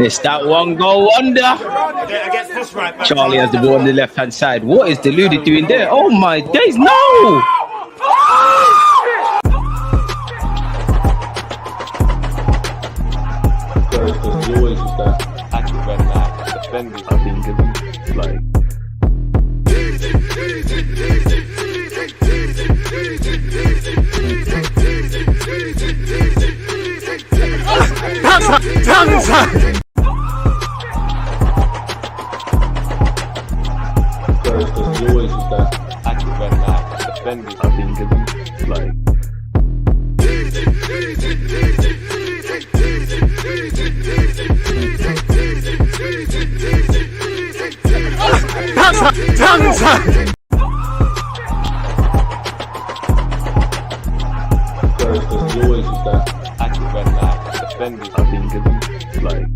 It's that one goal wonder. Charlie has the ball on the left-hand side. What is Deluded doing there? Oh my days, no! There's always just that active when defenders are being given, like. There's always just that active when defenders are being given, like. There's always just that active when defenders are being given, like.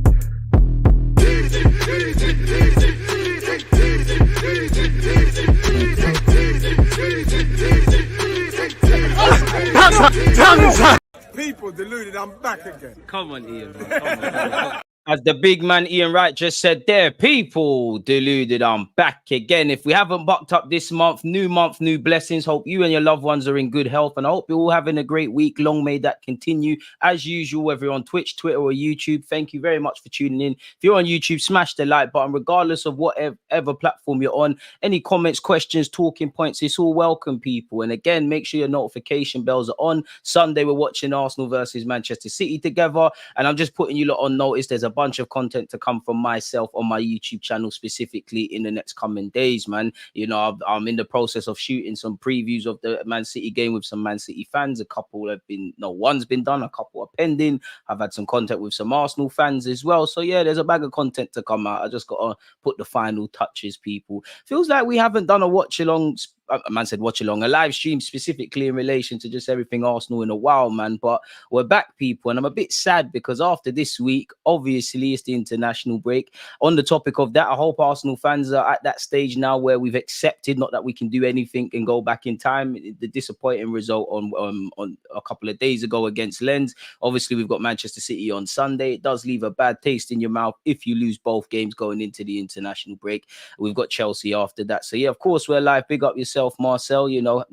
People deluded, I'm back again. Come on, Ian. Man. Come on. As the big man Ian Wright just said there, people deluded, I'm back again. If we haven't bucked up this month, new blessings. Hope you and your loved ones are in good health, and I hope you're all having a great week. Long may that continue. As usual, whether you're on Twitch, Twitter, or YouTube, thank you very much for tuning in. If you're on YouTube, smash the like button, regardless of whatever platform you're on. Any comments, questions, talking points, it's all welcome, people. And again, make sure your notification bells are on. Sunday, we're watching Arsenal versus Manchester City together, and I'm just putting you lot on notice. There's a bunch of content to come from myself on my YouTube channel specifically in the next coming days, man. You know, I'm in the process of shooting some previews of the Man City game with some Man City fans. A couple have been, no, one's been done, a couple are pending. I've had some content with some Arsenal fans as well. So yeah, there's a bag of content to come out. I just got to put the final touches, people. Feels like we haven't done a watch along. A man said watch along, a live stream specifically in relation to just everything Arsenal in a while, man. But we're back, people, and I'm a bit sad because after this week, obviously it's the international break. On the topic of that, I hope Arsenal fans are at that stage now where we've accepted, not that we can do anything and go back in time. The disappointing result on a couple of days ago against Lens. Obviously, we've got Manchester City on Sunday. It does leave a bad taste in your mouth if you lose both games going into the international break. We've got Chelsea after that. So yeah, of course, we're live. Big up yourself, Marcel. You know,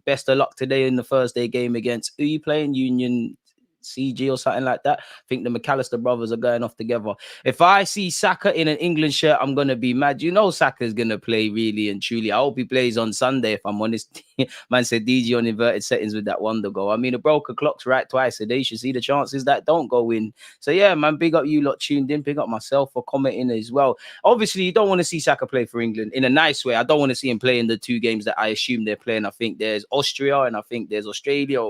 best of luck today in the Thursday game against, who are you playing? Union CG or something like that. I think the McAllister brothers are going off together. If I see Saka in an England shirt, I'm going to be mad. You know Saka's going to play really and truly. I hope he plays on Sunday, if I'm honest. Man said DG on inverted settings with that wonder goal. I mean, a broken clock's right twice a day. You should see the chances that don't go in. So yeah, man, big up you lot tuned in. Big up myself for commenting as well. Obviously, you don't want to see Saka play for England in a nice way. I don't want to see him play in the two games that I assume they're playing. I think there's Austria and I think there's Australia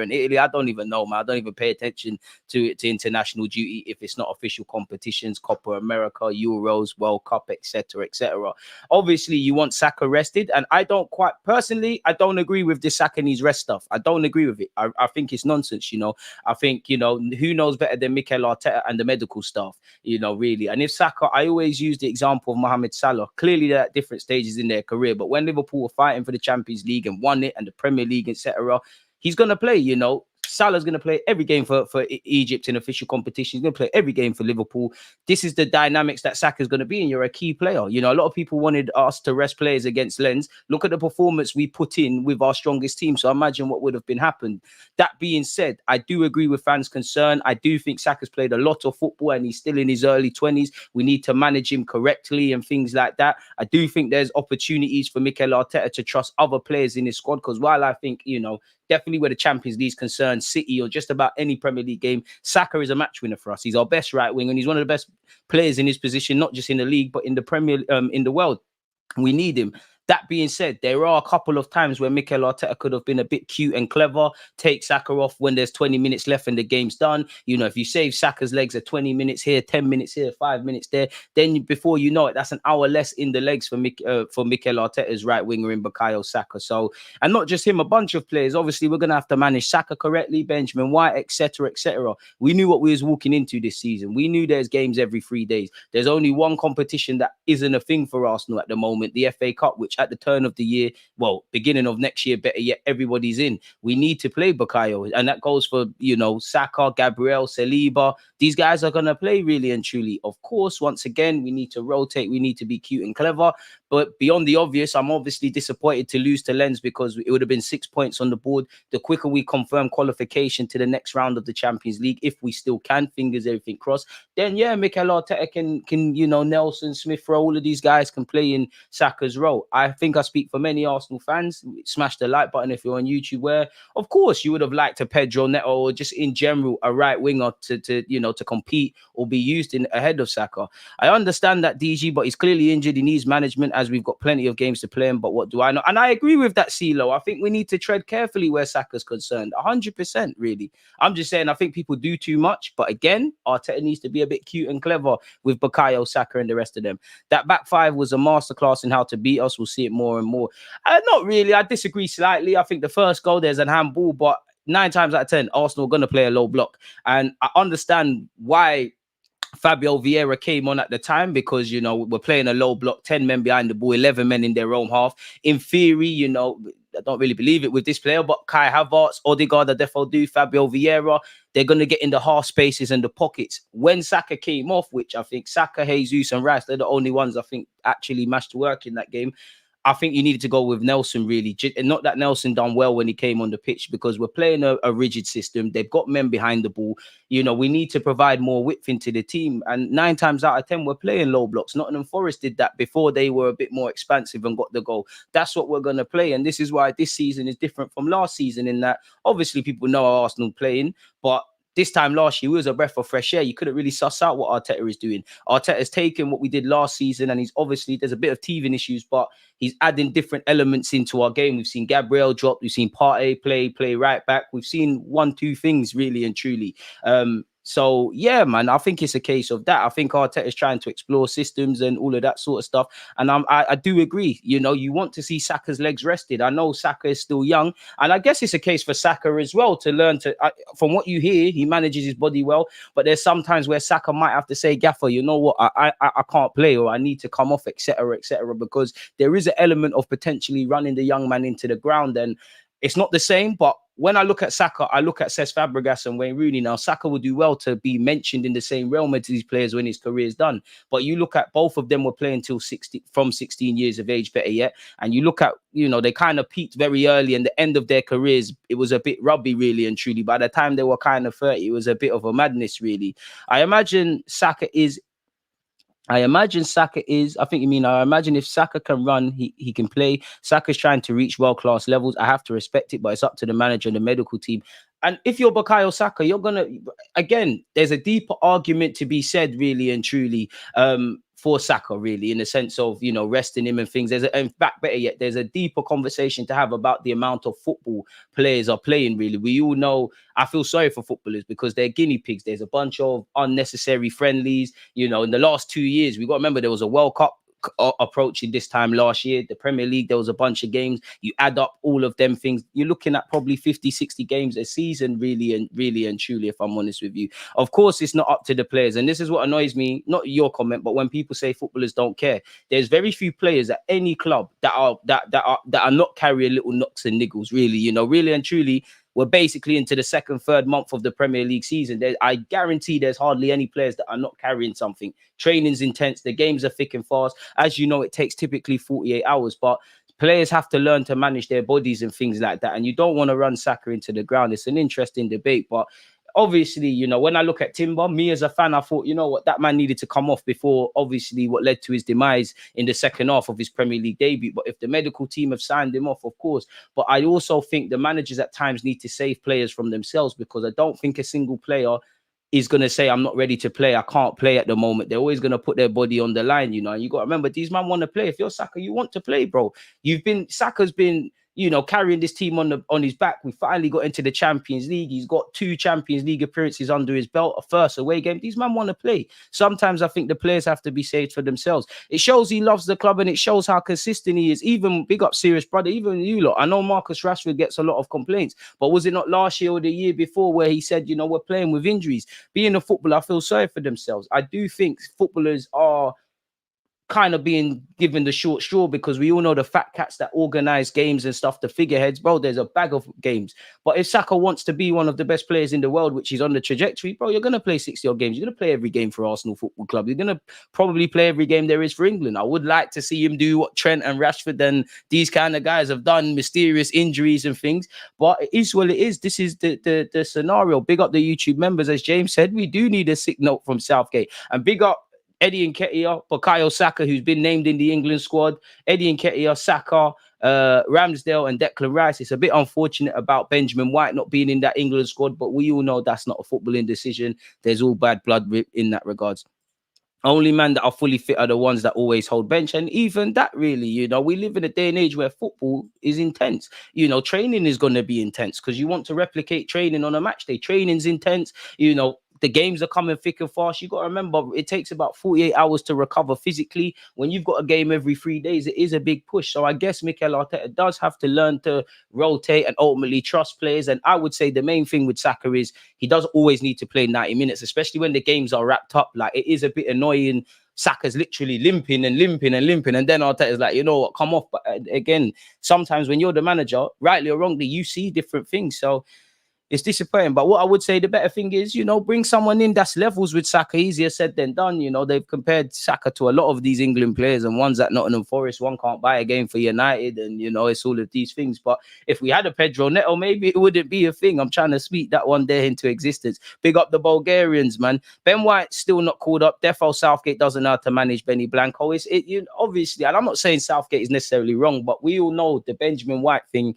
and Italy. I don't even know, man. I don't even pay attention to international duty if it's not official competitions, Copa America, Euros, World Cup, etc. Obviously you want Saka rested, and I don't quite personally, I don't agree with this Saka needs rest stuff. I don't agree with it. I think it's nonsense. You know, I think, you know, who knows better than Mikel Arteta and the medical staff, you know, really. And if Saka, I always use the example of Mohamed Salah. Clearly they're at different stages in their career, but when Liverpool were fighting for the Champions League and won it, and the Premier League, etc., he's going to play, you know. Salah's going to play every game for Egypt in official competition. He's going to play every game for Liverpool. This is the dynamics that Saka's going to be, and you're a key player. You know, a lot of people wanted us to rest players against Lens. Look at the performance we put in with our strongest team. So imagine what would have been happened. That being said, I do agree with fans' concern. I do think Saka's played a lot of football and he's still in his early 20s. We need to manage him correctly and things like that. I do think there's opportunities for Mikel Arteta to trust other players in his squad, because while I think, you know, definitely where the Champions League is concerned, City or just about any Premier League game, Saka is a match winner for us. He's our best right wing and he's one of the best players in his position, not just in the league, but in the Premier, in the world. We need him. That being said, there are a couple of times where Mikel Arteta could have been a bit cute and clever, take Saka off when there's 20 minutes left and the game's done. You know, if you save Saka's legs at 20 minutes here, 10 minutes here, 5 minutes there, then before you know it, that's an hour less in the legs for Mikel Arteta's right winger in Bukayo Saka. So, and not just him, a bunch of players. Obviously, we're going to have to manage Saka correctly, Benjamin White, etc., etc. We knew what we was walking into this season. We knew there's games every 3 days. There's only one competition that isn't a thing for Arsenal at the moment, the FA Cup, which at the turn of the year, well, beginning of next year, better yet, everybody's in. We need to play Bukayo. And that goes for, Saka, Gabriel, Saliba. These guys are going to play really and truly. Of course, once again, we need to rotate. We need to be cute and clever. But beyond the obvious, I'm obviously disappointed to lose to Lens because it would have been 6 points on the board. The quicker we confirm qualification to the next round of the Champions League, if we still can, fingers everything crossed, then yeah, Mikel Arteta can Nelson, Smith Rowe, all of these guys can play in Saka's role. I think I speak for many Arsenal fans. Smash the like button if you're on YouTube, where of course you would have liked a Pedro Neto or just in general a right winger to compete or be used in ahead of Saka. I understand that DG, but he's clearly injured. He needs management as we've got plenty of games to play him. But what do I know? And I agree with that, CeeLo. I think we need to tread carefully where Saka's concerned. 100%, really. I'm just saying I think people do too much. But again, Arteta needs to be a bit cute and clever with Bukayo, Saka, and the rest of them. That back five was a masterclass in how to beat us. We'll see it more and more. Not really. I disagree slightly. I think the first goal, there's an handball, but 9 times out of 10, Arsenal are going to play a low block. And I understand why Fabio Vieira came on at the time because, we're playing a low block, 10 men behind the ball, 11 men in their own half. In theory, I don't really believe it with this player, but Kai Havertz, Odegaard, Defo, Fabio Vieira, they're going to get in the half spaces and the pockets. When Saka came off, which I think Saka, Jesus and Rice, they're the only ones I think actually matched work in that game, I think you needed to go with Nelson, really. And not that Nelson done well when he came on the pitch, because we're playing a rigid system. They've got men behind the ball. We need to provide more width into the team. And 9 times out of 10, we're playing low blocks. Nottingham Forest did that before they were a bit more expansive and got the goal. That's what we're going to play. And this is why this season is different from last season, in that obviously people know how Arsenal playing, but this time last year, it was a breath of fresh air. You couldn't really suss out what Arteta is doing. Arteta's taken what we did last season, and he's obviously, there's a bit of teething issues, but he's adding different elements into our game. We've seen Gabriel drop. We've seen Partey play right back. We've seen 1-2 things, really and truly. So, yeah, man, I think it's a case of that. I think Arteta is trying to explore systems and all of that sort of stuff. And I do agree. You want to see Saka's legs rested. I know Saka is still young. And I guess it's a case for Saka as well to learn to, from what you hear, he manages his body well. But there's sometimes where Saka might have to say, Gaffer, you know what, I can't play, or I need to come off, etc., because there is an element of potentially running the young man into the ground. And it's not the same, but when I look at Saka, I look at Cesc Fabregas and Wayne Rooney. Now, Saka would do well to be mentioned in the same realm as these players when his career is done. But you look at both of them were playing till 16 years of age, better yet. And you look at, they kind of peaked very early, and the end of their careers, it was a bit rubby, really and truly. By the time they were kind of 30, it was a bit of a madness, really. I imagine I imagine if Saka can run, he can play. Saka's trying to reach world-class levels. I have to respect it, but it's up to the manager and the medical team. And if you're Bukayo Saka, there's a deeper argument to be said, really and truly, for Saka, really, in the sense of, resting him and things. In fact, better yet, there's a deeper conversation to have about the amount of football players are playing, really. We all know, I feel sorry for footballers because they're guinea pigs. There's a bunch of unnecessary friendlies. In the last 2 years, we got to remember there was a World Cup approaching this time last year. The Premier League, there was a bunch of games. You add up all of them things, you're looking at probably 50-60 games a season, really and truly, if I'm honest with you. Of course, it's not up to the players, and this is what annoys me, not your comment, but when people say footballers don't care. There's very few players at any club that are not carrying little knocks and niggles, really. Really and truly, we're basically into the third month of the Premier League season. I guarantee there's hardly any players that are not carrying something. Training's intense. The games are thick and fast. As you know, it takes typically 48 hours, but players have to learn to manage their bodies and things like that. And you don't want to run Saka into the ground. It's an interesting debate, but obviously, when I look at Timber, me as a fan, I thought, that man needed to come off before, obviously, what led to his demise in the second half of his Premier League debut. But if the medical team have signed him off, of course. But I also think the managers at times need to save players from themselves, because I don't think a single player is going to say, I'm not ready to play, I can't play at the moment. They're always going to put their body on the line, and you got to remember, these men want to play. If you're Saka, you want to play, bro. Saka's been carrying this team on his back. We finally got into the Champions League. He's got 2 Champions League appearances under his belt, a first away game. These men want to play. Sometimes I think the players have to be saved for themselves. It shows he loves the club, and it shows how consistent he is. Even big up serious brother, even you lot. I know Marcus Rashford gets a lot of complaints, but was it not last year or the year before where he said, we're playing with injuries? Being a footballer, I feel sorry for themselves. I do think footballers are kind of being given the short straw because we all know the fat cats that organize games and stuff, the figureheads, bro, there's a bag of games. But if Saka wants to be one of the best players in the world, which is on the trajectory, bro, you're going to play 60-odd games. You're going to play every game for Arsenal Football Club. You're going to probably play every game there is for England. I would like to see him do what Trent and Rashford and these kind of guys have done, mysterious injuries and things. But it is what it is. This is the scenario. Big up the YouTube members. As James said, we do need a sick note from Southgate. And big up Eddie Nketiah, Bukayo Saka, who's been named in the England squad, Eddie Nketiah, Saka, Ramsdale and Declan Rice. It's a bit unfortunate about Benjamin White not being in that England squad, but we all know that's not a footballing decision. There's all bad blood in that regards. Only man that are fully fit are the ones that always hold bench. And even that really, you know, we live in a day and age where football is intense. You know, training is going to be intense because you want to replicate training on a match day. Training's intense, you know. The games are coming thick and fast. You got to remember, it takes about 48 hours to recover physically. When you've got a game every 3 days, it is a big push. So I guess Mikel Arteta does have to learn to rotate and ultimately trust players. And I would say the main thing with Saka is he does always need to play 90 minutes, especially when the games are wrapped up. Like, it is a bit annoying. Saka's literally limping. And then Arteta's like, you know what, come off. But again, sometimes when you're the manager, rightly or wrongly, you see different things. So it's disappointing. But what I would say the better thing is, you know, bring someone in that's levels with Saka. Easier said than done. You know, they've compared Saka to a lot of these England players, and one's at Nottingham Forest, one can't buy a game for United, and, you know, it's all of these things. But if we had a Pedro Neto, maybe it wouldn't be a thing. I'm trying to speak that one there into existence. Big up the Bulgarians, man. Ben White's still not called up. Defo Southgate doesn't know how to manage Benny Blanco. Obviously, and I'm not saying Southgate is necessarily wrong, but we all know the Benjamin White thing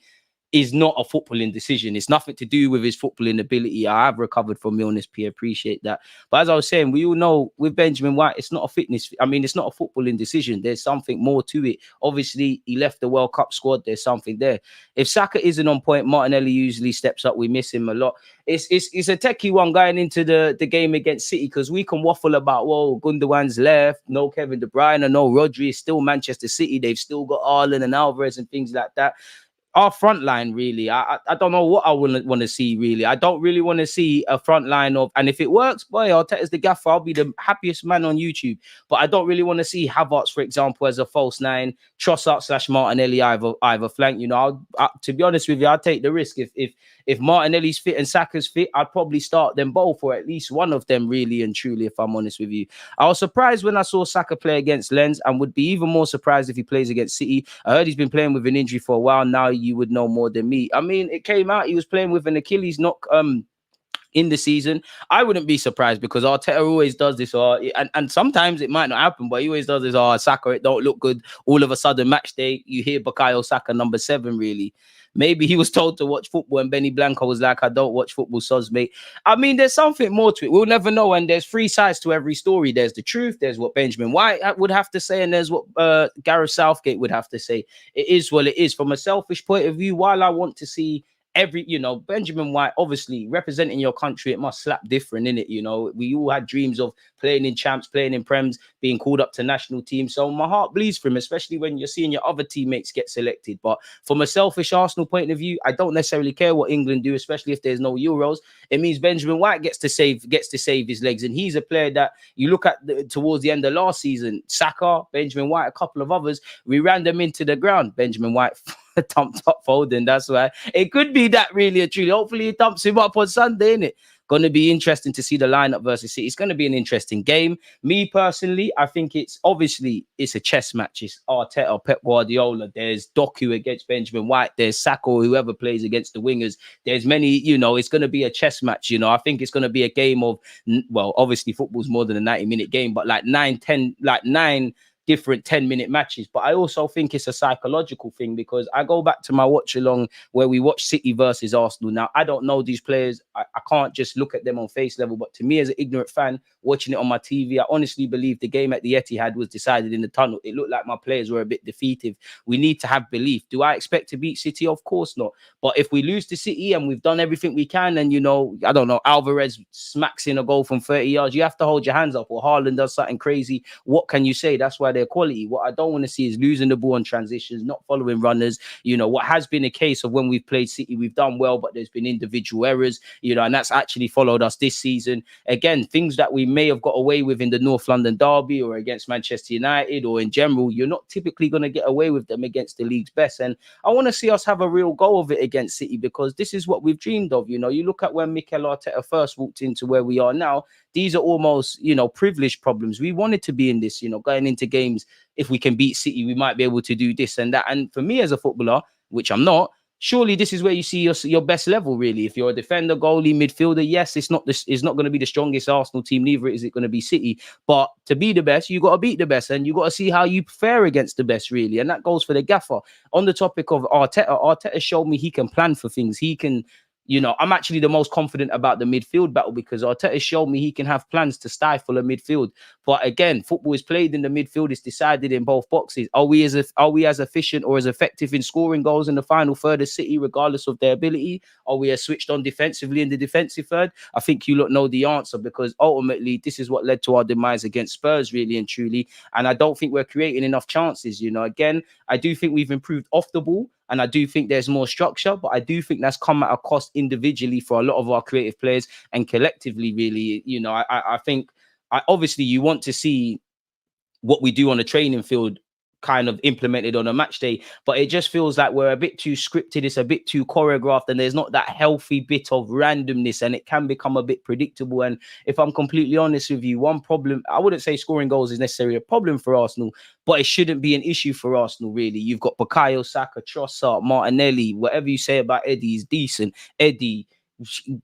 is not a footballing decision. It's nothing to do with his footballing ability. I have recovered from illness, P. Appreciate that. But as I was saying, we all know with Benjamin White, it's not a it's not a footballing decision. There's something more to it. Obviously, he left the World Cup squad. There's something there. If Saka isn't on point, Martinelli usually steps up. We miss him a lot. It's a techie one going into the game against City, because we can waffle about, whoa, Gundogan's left, no Kevin De Bruyne, no Rodri, is still Manchester City. They've still got Haaland and Alvarez and things like that. Our front line, really, I don't know what I want to see, really. I don't really want to see a front line of, and if it works, boy, Arteta's the gaffer, I'll be the happiest man on YouTube. But I don't really want to see Havertz, for example, as a false nine, Trossard / Martinelli either flank. You know, to be honest with you, I'll take the risk. If Martinelli's fit and Saka's fit, I'd probably start them both, or at least one of them, really and truly, if I'm honest with you. I was surprised when I saw Saka play against Lens, and would be even more surprised if he plays against City. I heard he's been playing with an injury for a while now. You would know more than me. I mean, it came out he was playing with an Achilles knock in the season. I wouldn't be surprised, because Arteta always does this, and sometimes it might not happen, but he always does this, Saka, it don't look good. All of a sudden, match day, you hear Bukayo Saka number 7, really. Maybe he was told to watch football and Benny Blanco was like, I don't watch football, soz, mate. I mean, there's something more to it. We'll never know. And there's 3 sides to every story. There's the truth. There's what Benjamin White would have to say. And there's what Gareth Southgate would have to say. It is what it is. From a selfish point of view, while I want to see Benjamin White, obviously representing your country, it must slap different, innit? You know, we all had dreams of playing in champs, playing in Prems, being called up to national teams. So my heart bleeds for him, especially when you're seeing your other teammates get selected. But from a selfish Arsenal point of view, I don't necessarily care what England do, especially if there's no Euros. It means Benjamin White gets to save his legs. And he's a player that you look at towards the end of last season, Saka, Benjamin White, a couple of others, we ran them into the ground. Benjamin White thumped up Foden. That's why it could be that, really and truly. Hopefully he dumps him up on Sunday, innit? Going to be interesting to see the lineup versus City. It's going to be an interesting game. Me personally, I think it's a chess match. It's Arteta, Pep Guardiola. There's Doku against Benjamin White. There's Saka, or whoever plays against the wingers. There's many, it's going to be a chess match. I think it's going to be a game of, well, obviously football's more than a 90-minute game, but like 9 different 10-minute matches. But I also think it's a psychological thing, because I go back to my watch along where we watch City versus Arsenal. Now, I don't know these players. I can't just look at them on face level. But to me, as an ignorant fan, watching it on my TV, I honestly believe the game at the Etihad was decided in the tunnel. It looked like my players were a bit defeated. We need to have belief. Do I expect to beat City? Of course not. But if we lose to City and we've done everything we can, and, I don't know, Alvarez smacks in a goal from 30 yards, you have to hold your hands up, or Haaland does something crazy. What can you say? That's why their quality. What I don't want to see is losing the ball on transitions, not following runners. You know, what has been a case of when we've played City, we've done well, but there's been individual errors, you know, and that's actually followed us this season. Again, things that we may have got away with in the North London derby or against Manchester United or in general, you're not typically going to get away with them against the league's best. And I want to see us have a real go of it against City, because this is what we've dreamed of. You know, you look at when Mikel Arteta first walked into where we are now, these are almost, you know, privileged problems. We wanted to be in this, you know, going into games. If we can beat City, we might be able to do this and that. And for me as a footballer, which I'm not, surely this is where you see your best level, really. If you're a defender, goalie, midfielder, yes, it's not going to be the strongest Arsenal team, neither is it going to be City. But to be the best, you got to beat the best, and you got to see how you fare against the best, really. And that goes for the gaffer. On the topic of Arteta showed me he can plan for things. He can, you know, I'm actually the most confident about the midfield battle, because Arteta showed me he can have plans to stifle a midfield. But again, football is played in the midfield. It's decided in both boxes. Are we as efficient or as effective in scoring goals in the final third as City, regardless of their ability? Are we as switched on defensively in the defensive third? I think you lot know the answer, because ultimately this is what led to our demise against Spurs, really and truly. And I don't think we're creating enough chances. You know, again, I do think we've improved off the ball, and I do think there's more structure, but I do think that's come at a cost individually for a lot of our creative players and collectively, really. You know, I think obviously you want to see what we do on the training field kind of implemented on a match day, but it just feels like we're a bit too scripted. It's a bit too choreographed, and there's not that healthy bit of randomness, and it can become a bit predictable. And if I'm completely honest with you, one problem, I wouldn't say scoring goals is necessarily a problem for Arsenal, but it shouldn't be an issue for Arsenal, really. You've got Bukayo Saka, Trossard, Martinelli, whatever you say about Eddie is decent. Eddie,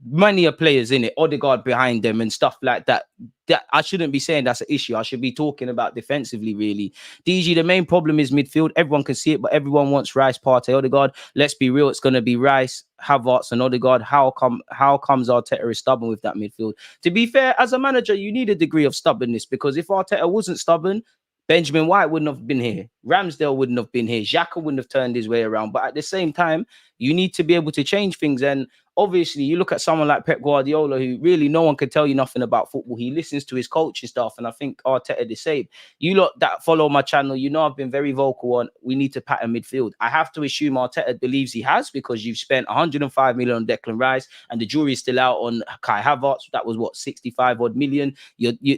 many are players in it, Odegaard behind them and stuff like that. That I shouldn't be saying that's an issue. I should be talking about defensively, really. DG, the main problem is midfield. Everyone can see it, but everyone wants Rice, Partey, Odegaard. Let's be real, it's going to be Rice, Havertz, and Odegaard. How comes Arteta is stubborn with that midfield? To be fair, as a manager, you need a degree of stubbornness, because if Arteta wasn't stubborn, Benjamin White wouldn't have been here. Ramsdale wouldn't have been here. Xhaka wouldn't have turned his way around. But at the same time, you need to be able to change things. And obviously, you look at someone like Pep Guardiola, who really no one can tell you nothing about football. He listens to his coaching stuff, and I think Arteta the same. You lot that follow my channel, you know I've been very vocal on we need to pattern midfield. I have to assume Arteta believes he has, because you've spent 105 million on Declan Rice, and the jury's still out on Kai Havertz. That was what, 65 odd million.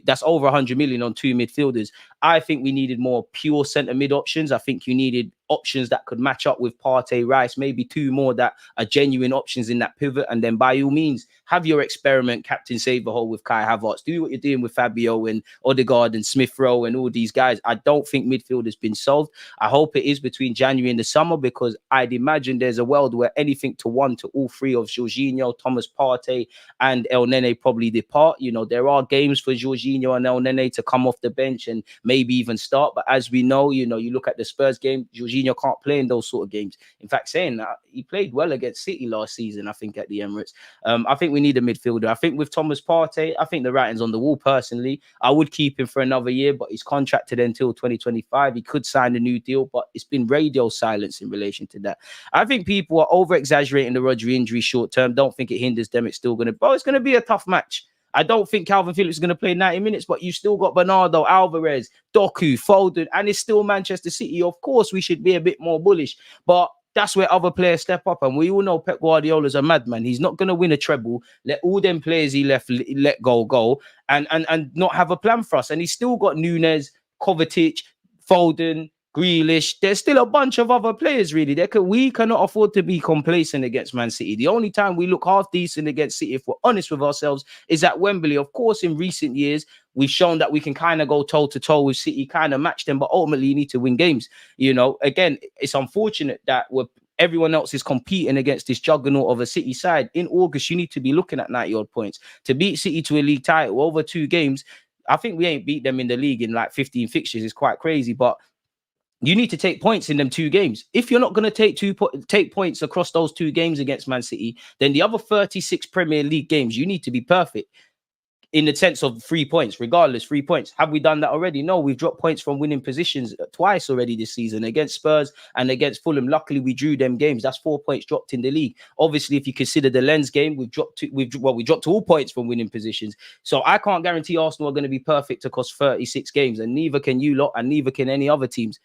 That's over 100 million on two midfielders. I think we needed more pure centre mid options. I think you needed options that could match up with Partey, Rice, maybe two more that are genuine options in that pivot. And then by all means, have your experiment, Captain Save the Hole with Kai Havertz. Do what you're doing with Fabio and Odegaard and Smith Rowe and all these guys. I don't think midfield has been solved. I hope it is between January and the summer, because I'd imagine there's a world where anything to one to all three of Jorginho, Thomas Partey and El Nene probably depart. You know, there are games for Jorginho and El Nene to come off the bench and maybe even start. But as we know, you know, you look at the Spurs game, Jorginho can't play in those sort of games. In fact, saying that, he played well against City last season, I think, at the Emirates. I think we need a midfielder. I think with Thomas Partey, I think the writing's on the wall personally. I would keep him for another year, but he's contracted until 2025. He could sign a new deal, but it's been radio silence in relation to that. I think people are over-exaggerating the Rodri injury short term. Don't think it hinders them. It's still going to... Oh, it's going to be a tough match. I don't think Calvin Phillips is going to play 90 minutes, but you still got Bernardo, Alvarez, Doku, Foden, and it's still Manchester City. Of course, we should be a bit more bullish, but that's where other players step up. And we all know Pep Guardiola's a madman. He's not going to win a treble. Let all them players he let go, and not have a plan for us. And he's still got Nunez, Kovacic, Foden, Grealish. There's still a bunch of other players, really. We cannot afford to be complacent against Man City. The only time we look half decent against City, if we're honest with ourselves, is at Wembley. Of course, in recent years, we've shown that we can kind of go toe-to-toe with City, kind of match them, but ultimately you need to win games. You know, again, it's unfortunate that everyone else is competing against this juggernaut of a City side. In August, you need to be looking at 90-odd points. To beat City to a league title over 2 games, I think we ain't beat them in the league in like 15 fixtures. It's quite crazy, but you need to take points in them 2 games. If you're not going to take points across those 2 games against Man City, then the other 36 Premier League games, you need to be perfect. in the sense of 3 points, regardless, 3 points. Have we done that already? No, we've dropped points from winning positions twice already this season against Spurs and against Fulham. Luckily, we drew them games. That's 4 points dropped in the league. Obviously, if you consider the Lens game, we dropped all points from winning positions. So I can't guarantee Arsenal are going to be perfect across 36 games, and neither can you lot, and neither can any other teams.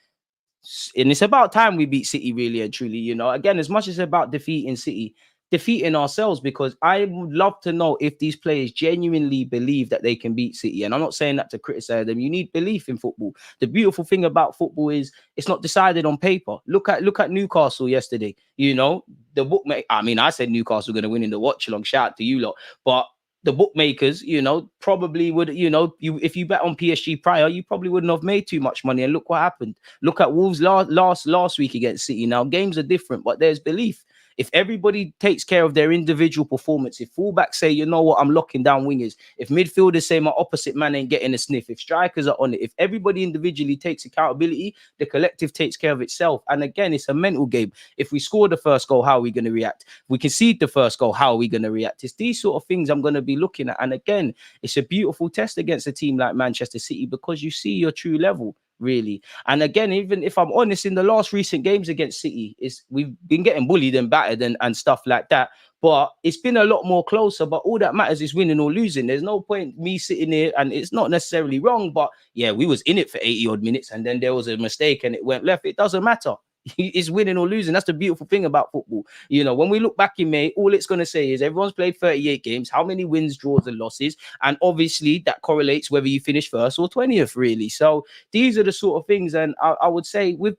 And it's about time we beat City, really and truly. You know, again, as much as it's about defeating City, defeating ourselves, because I would love to know if these players genuinely believe that they can beat City. And I'm not saying that to criticize them. You need belief in football. The beautiful thing about football is it's not decided on paper. Look at Newcastle yesterday. You know, the bookmaker. I mean, I said Newcastle going to win in the watch along. Shout out to you lot, but the bookmakers, you know, probably would, you know, if you bet on PSG prior, you probably wouldn't have made too much money. And look what happened. Look at Wolves last week against City. Now games are different, but there's belief. If everybody takes care of their individual performance, if fullbacks say, you know what, I'm locking down wingers, if midfielders say my opposite man ain't getting a sniff, if strikers are on it, if everybody individually takes accountability, the collective takes care of itself. And again, it's a mental game. If we score the first goal, how are we going to react? If we concede the first goal, how are we going to react? It's these sort of things I'm going to be looking at. And again, it's a beautiful test against a team like Manchester City because you see your true level. Really. And again, even if I'm honest, in the last recent games against City, we've been getting bullied and battered and stuff like that. But it's been a lot more closer. But all that matters is winning or losing. There's no point me sitting here, and it's not necessarily wrong. But yeah, we was in it for 80 odd minutes, and then there was a mistake and it went left. It doesn't matter. It's winning or losing. That's the beautiful thing about football. You know, when we look back in May, all it's going to say is everyone's played 38 games, how many wins, draws, and losses. And obviously that correlates whether you finish first or 20th, really. So these are the sort of things. And I would say with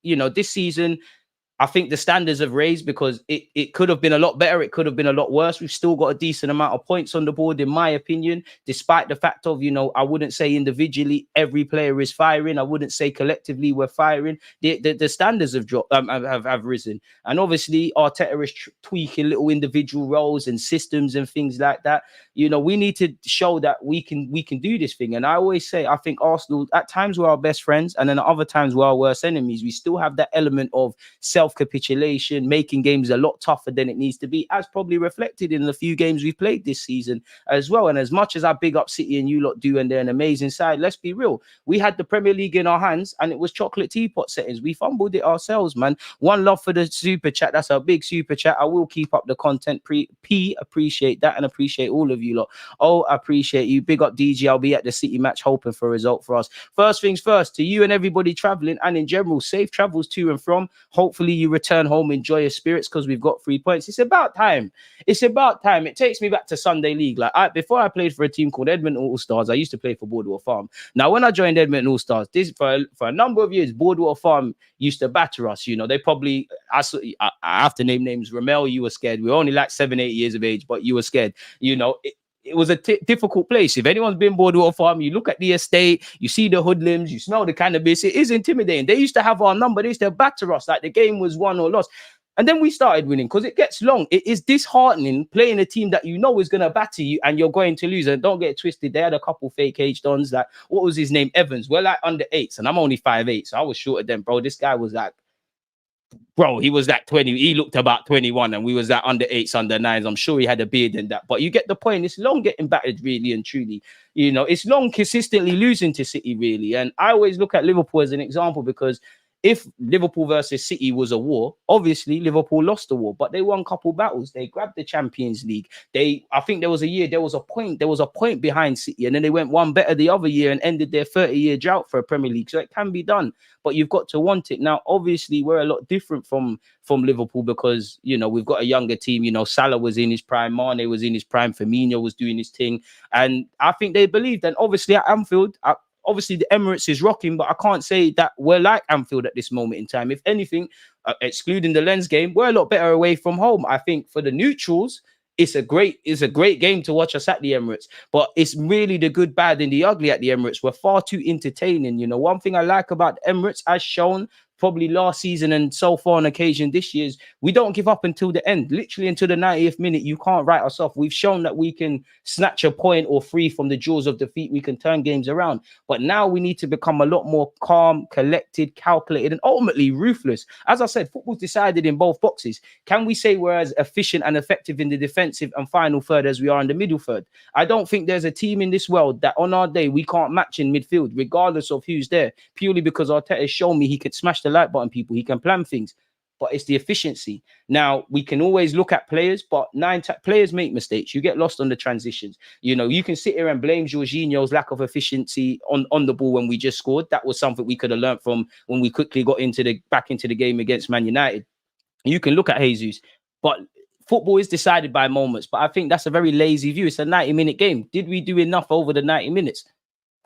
you know, this season, I think the standards have raised because it could have been a lot better. It could have been a lot worse. We've still got a decent amount of points on the board, in my opinion, despite the fact of, you know, I wouldn't say individually every player is firing. I wouldn't say collectively we're firing. The standards have dropped, have risen. And obviously Arteta is tweaking little individual roles and systems and things like that. You know, we need to show that we can do this thing. And I always say, I think Arsenal, at times we're our best friends, and then at other times we're our worst enemies. We still have that element of self-capitulation, making games a lot tougher than it needs to be, as probably reflected in the few games we've played this season as well. And as much as I big up City and you lot do, and they're an amazing side, let's be real. We had the Premier League in our hands and it was chocolate teapot settings. We fumbled it ourselves, man. One love for the super chat. That's a big super chat. I will keep up the content. Appreciate that, and appreciate all of you lot. Oh, I appreciate you. Big up DG. I'll be at the City match hoping for a result for us. First things first, to you and everybody traveling and in general, safe travels to and from. Hopefully you return home in joyous spirits because we've got 3 points. It's about time. It's about time. It takes me back to Sunday League. Like before I played for a team called Edmonton All-Stars, I used to play for Boardwalk Farm. Now, when I joined Edmonton All-Stars, this for a number of years, Boardwalk Farm used to batter us. You know, they probably, I have to name names. Ramel, you were scared. We were only like 7-8 years of age, but you were scared. You know, it was a difficult place. If anyone's been Boardwalk Farm, you look at the estate, you see the hoodlums, you smell the cannabis. It is intimidating. They used to have our number. They used to batter us like the game was won or lost. And then we started winning because it gets long. It is disheartening playing a team that you know is going to batter you and you're going to lose. And don't get it twisted. They had a couple fake age dons. Like, what was his name? Evans. We're like under 8s and I'm only 5'8". So I was shorter than, bro. This guy was like, bro, he was that 20. He looked about 21 and we was that under 8s, under 9s. I'm sure he had a beard and that. But you get the point. It's long getting battered, really and truly. You know, it's long consistently losing to City, really. And I always look at Liverpool as an example because if Liverpool versus City was a war, obviously Liverpool lost the war, but they won a couple battles. They grabbed the Champions League. I think there was a point behind City, and then they went one better the other year and ended their 30-year drought for a Premier League. So it can be done, but you've got to want it. Now, obviously, we're a lot different from Liverpool because, you know, we've got a younger team. You know, Salah was in his prime, Mane was in his prime, Firmino was doing his thing, and I think they believed. And obviously at Anfield, obviously the Emirates is rocking, but I can't say that we're like Anfield at this moment in time. If anything, excluding the Lens game, we're a lot better away from home. I think for the neutrals, it's a great game to watch us at the Emirates, but it's really the good, bad, and the ugly at the Emirates. We're far too entertaining. You know, one thing I like about the Emirates, as shown probably last season and so far on occasion this year's, we don't give up until the end, literally until the 90th minute. You can't write us off. We've shown that we can snatch a point or three from the jaws of defeat. We can turn games around. But now we need to become a lot more calm, collected, calculated, and ultimately ruthless. As I said, football's decided in both boxes. Can we say we're as efficient and effective in the defensive and final third as we are in the middle third? I don't think there's a team in this world that on our day we can't match in midfield, regardless of who's there, purely because Arteta has shown me he can smash the like button, people. He can plan things, but it's the efficiency. Now, we can always look at players, but players make mistakes. You get lost on the transitions. You know, you can sit here and blame Jorginho's lack of efficiency on the ball when we just scored. That was something we could have learned from when we quickly got back into the game against Man United. You can look at Jesus, but football is decided by moments. But I think that's a very lazy view. It's a 90-minute game. Did we do enough over the 90 minutes?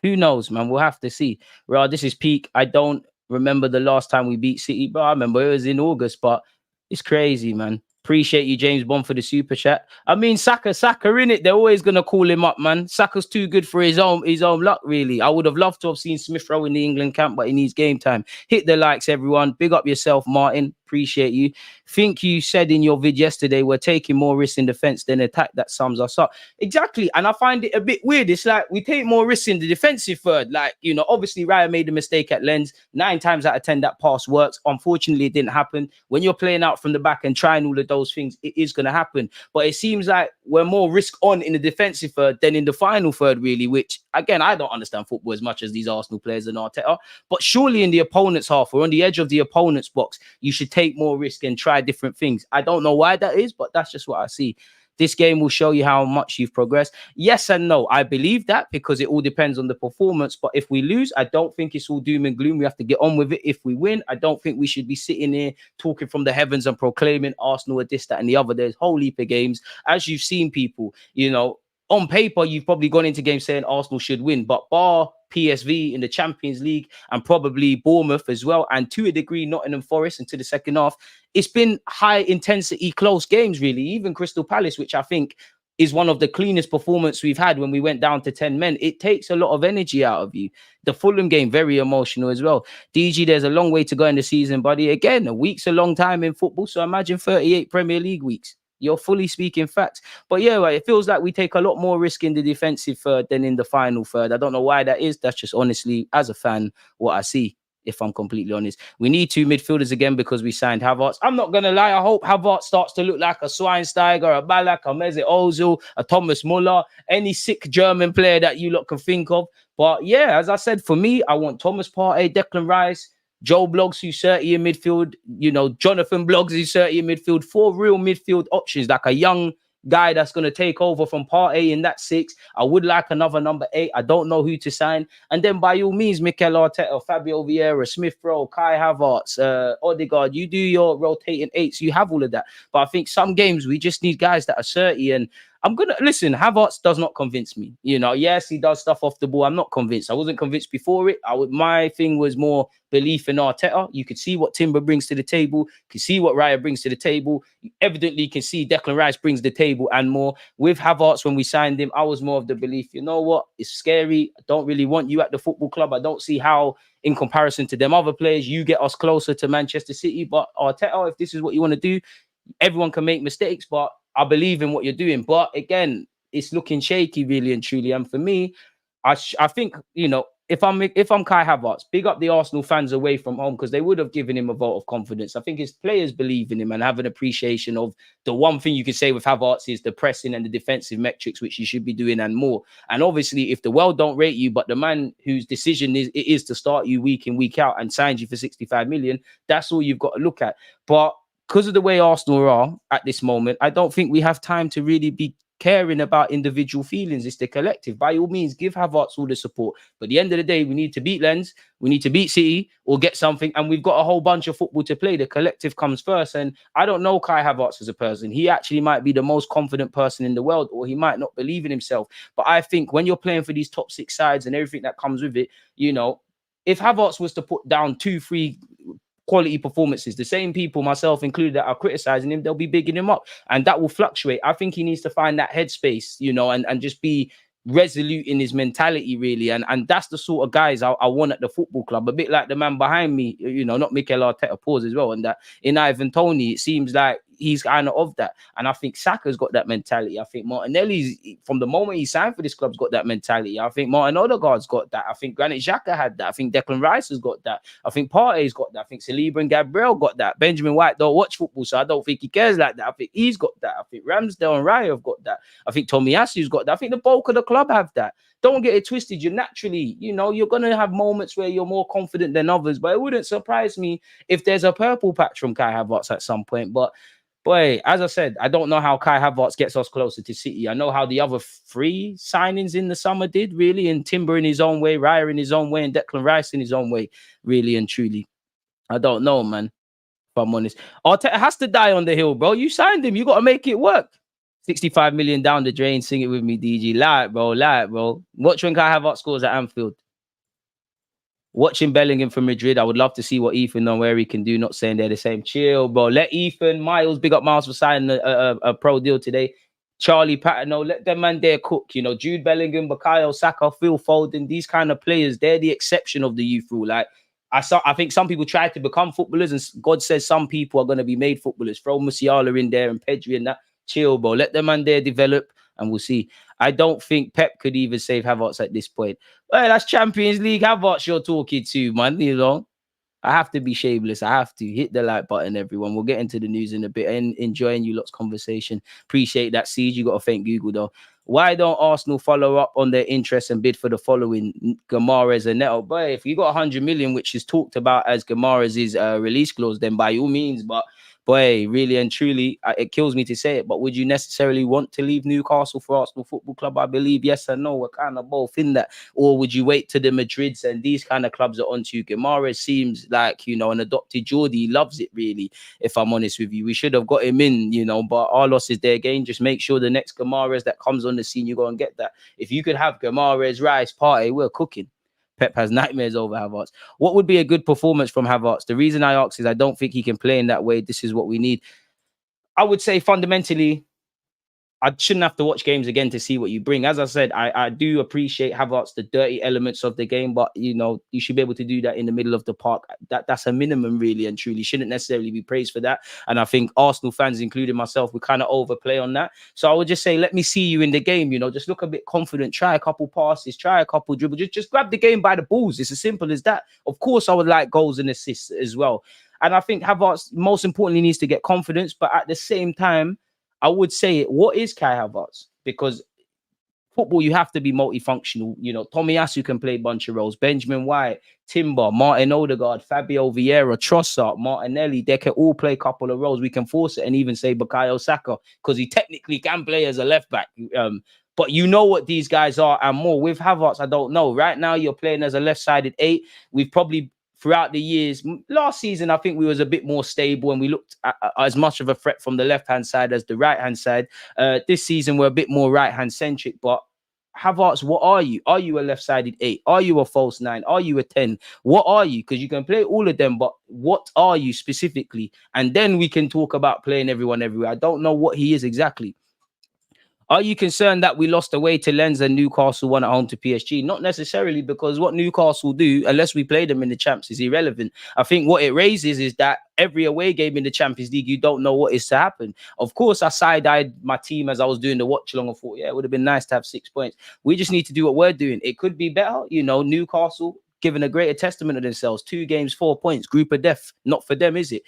Who knows, man? We'll have to see. Well, this is peak. I don't remember the last time we beat City, but I remember it was in August. But it's crazy, man. Appreciate you, James Bond, for the super chat. I mean, Saka in it. They're always gonna call him up, man. Saka's too good for his own luck, really. I would have loved to have seen Smith Rowe in the England camp, but he needs game time. Hit the likes, everyone. Big up yourself, Martin. Appreciate you. Think you said in your vid yesterday, we're taking more risks in defense than attack. That sums us up. Exactly. And I find it a bit weird. It's like we take more risks in the defensive third. Like, you know, obviously Raya made a mistake at Lens. 9 times out of 10, that pass works. Unfortunately, it didn't happen. When you're playing out from the back and trying all of those things, it is going to happen. But it seems like we're more risk on in the defensive third than in the final third, really, which, again, I don't understand football as much as these Arsenal players and Arteta. But surely in the opponent's half or on the edge of the opponent's box, you should take more risk and try different things. I don't know why that is, but that's just what I see. This game will show you how much you've progressed. Yes and no. I believe that because it all depends on the performance. But if we lose, I don't think it's all doom and gloom. We have to get on with it. If we win, I don't think we should be sitting here talking from the heavens and proclaiming Arsenal are this, that, and the other. There's a whole heap of games. As you've seen, people, you know, on paper, you've probably gone into games saying Arsenal should win, but bar PSV in the Champions League and probably Bournemouth as well, and to a degree Nottingham Forest into the second half, it's been high intensity, close games, really. Even Crystal Palace, which I think is one of the cleanest performances we've had when we went down to 10 men. It takes a lot of energy out of you. The Fulham game, very emotional as well. DG, there's a long way to go in the season, buddy. Again, a week's a long time in football, so imagine 38 Premier League weeks. You're fully speaking facts. But yeah, it feels like we take a lot more risk in the defensive third than in the final third. I don't know why that is. That's just honestly, as a fan, what I see, if I'm completely honest. We need 2 midfielders again because we signed Havertz. I'm not going to lie. I hope Havertz starts to look like a Schweinsteiger, a Ballack, a Mesut Ozil, a Thomas Muller, any sick German player that you lot can think of. But yeah, as I said, for me, I want Thomas Partey, Declan Rice, Joe Bloggs, who's 30 in midfield, you know, Jonathan Bloggs, who's 30 in midfield, 4 real midfield options, like a young guy that's going to take over from Partey in that 6. I would like another number 8. I don't know who to sign. And then by all means, Mikel Arteta, Fabio Vieira, Smith Rowe, Kai Havertz, Odegaard, you do your rotating 8s. You have all of that. But I think some games we just need guys that are 30. And I'm going to listen. Havertz does not convince me. You know, yes, he does stuff off the ball. I'm not convinced. I wasn't convinced before it. My thing was more belief in Arteta. You could see what Timber brings to the table. You can see what Raya brings to the table. You evidently can see Declan Rice brings the table and more. With Havertz, when we signed him, I was more of the belief, you know what? It's scary. I don't really want you at the football club. I don't see how, in comparison to them other players, you get us closer to Manchester City. But Arteta, if this is what you want to do, everyone can make mistakes, but I believe in what you're doing. But again, it's looking shaky, really and truly. And for me, I think, you know, if I'm Kai Havertz, big up the Arsenal fans away from home because they would have given him a vote of confidence. I think his players believe in him and have an appreciation of the one thing you can say with Havertz is the pressing and the defensive metrics, which you should be doing and more. And obviously, if the world don't rate you, but the man whose decision is to start you week in, week out and signs you for 65 million, that's all you've got to look at. But because of the way Arsenal are at this moment, I don't think we have time to really be caring about individual feelings. It's the collective. By all means, give Havertz all the support. But at the end of the day, we need to beat Lens, we need to beat City or get something. And we've got a whole bunch of football to play. The collective comes first. And I don't know Kai Havertz as a person. He actually might be the most confident person in the world, or he might not believe in himself. But I think when you're playing for these top 6 sides and everything that comes with it, you know, if Havertz was to put down 2-3 quality performances, the same people, myself included, that are criticizing him, they'll be bigging him up, and that will fluctuate. I think he needs to find that headspace, you know, and just be resolute in his mentality, really. And that's the sort of guys I want at the football club. A bit like the man behind me, you know, not Mikel Arteta, pause as well. And that in Ivan Toney, it seems like he's kind of that. And I think Saka's got that mentality. I think Martinelli's, from the moment he signed for this club, has got that mentality. I think Martin Odegaard's got that. I think Granit Xhaka had that. I think Declan Rice has got that. I think Partey's got that. I think Saliba and Gabriel got that. Benjamin White don't watch football, so I don't think he cares like that. I think he's got that. I think Ramsdale and Raya have got that. I think Tomiyasu's got that. I think the bulk of the club have that. Don't get it twisted. You're naturally, you know, you're going to have moments where you're more confident than others, but it wouldn't surprise me if there's a purple patch from Kai Havertz at some point. But boy, as I said, I don't know how Kai Havertz gets us closer to City. I know how the other 3 signings in the summer did, really, and Timber in his own way, Raya in his own way, and Declan Rice in his own way, really and truly. I don't know, man, if I'm honest. Arteta has to die on the hill, bro. You signed him. You got to make it work. 65 million down the drain. Sing it with me, DG. Lie it, bro. Lie it, bro. Watch when Kai Havertz scores at Anfield. Watching Bellingham from Madrid, I would love to see what Ethan done, where he can do. Not saying they're the same. Chill, bro. Let Ethan, Miles, big up Miles for signing a pro deal today. Charlie Patino, let them man there cook. You know, Jude Bellingham, Bukayo Saka, Phil Foden, these kind of players, they're the exception of the youth rule. Like, I think some people try to become footballers, and God says some people are going to be made footballers. Throw Musiala in there and Pedri and that. Chill, bro. Let them man there develop, and we'll see. I don't think Pep could even save Havertz at this point. Well, that's Champions League Havertz you're talking to, man. You know, I have to be shameless. I have to hit the like button, everyone. We'll get into the news in a bit. And enjoying you lot's conversation. Appreciate that, Siege. You got to thank Google, though. Why don't Arsenal follow up on their interest and bid for the following Gamara's and Neto? But if you got 100 million, which is talked about as Gamara's release clause, then by all means. But boy, really and truly, it kills me to say it, but would you necessarily want to leave Newcastle for Arsenal Football Club? I believe yes and no. We're kind of both in that. Or would you wait till the Madrids and these kind of clubs are onto you? Gamara seems like, you know, an adopted Geordie. He loves it, really, if I'm honest with you. We should have got him in, you know, but our loss is there again. Just make sure the next Gamara's that comes on the scene, you go and get that. If you could have Gamara's, Rice, Partey, we're cooking. Pep has nightmares over Havertz. What would be a good performance from Havertz? The reason I ask is I don't think he can play in that way. This is what we need. I would say fundamentally, I shouldn't have to watch games again to see what you bring. As I said, I do appreciate Havertz, the dirty elements of the game, but, you know, you should be able to do that in the middle of the park. That's a minimum, really, and truly. Shouldn't necessarily be praised for that. And I think Arsenal fans, including myself, we kind of overplay on that. So I would just say, let me see you in the game, you know, just look a bit confident, try a couple passes, try a couple dribbles, just grab the game by the balls. It's as simple as that. Of course, I would like goals and assists as well. And I think Havertz, most importantly, needs to get confidence, but at the same time, I would say, what is Kai Havertz? Because football, you have to be multifunctional. You know, Tomiyasu can play a bunch of roles. Benjamin White, Timber, Martin Odegaard, Fabio Vieira, Trossard, Martinelli, they can all play a couple of roles. We can force it and even say Bukayo Saka, because he technically can play as a left back. But you know what these guys are and more. With Havertz, I don't know. Right now, you're playing as a left-sided 8. We've probably, throughout the years, last season, I think we was a bit more stable and we looked at as much of a threat from the left-hand side as the right-hand side. This season, we're a bit more right-hand centric, but Havertz, what are you? Are you a left-sided 8? Are you a false 9? Are you a 10? What are you? Because you can play all of them, but what are you specifically? And then we can talk about playing everyone everywhere. I don't know what he is exactly. Are you concerned that we lost away to Lens and Newcastle won at home to PSG? Not necessarily, because what Newcastle do, unless we play them in the Champs, is irrelevant. I think what it raises is that every away game in the Champions League, you don't know what is to happen. Of course, I side-eyed my team as I was doing the watch-along and thought, yeah, it would have been nice to have 6 points. We just need to do what we're doing. It could be better. You know, Newcastle giving a greater testament of themselves. 2 games, 4 points, group of death. Not for them, is it?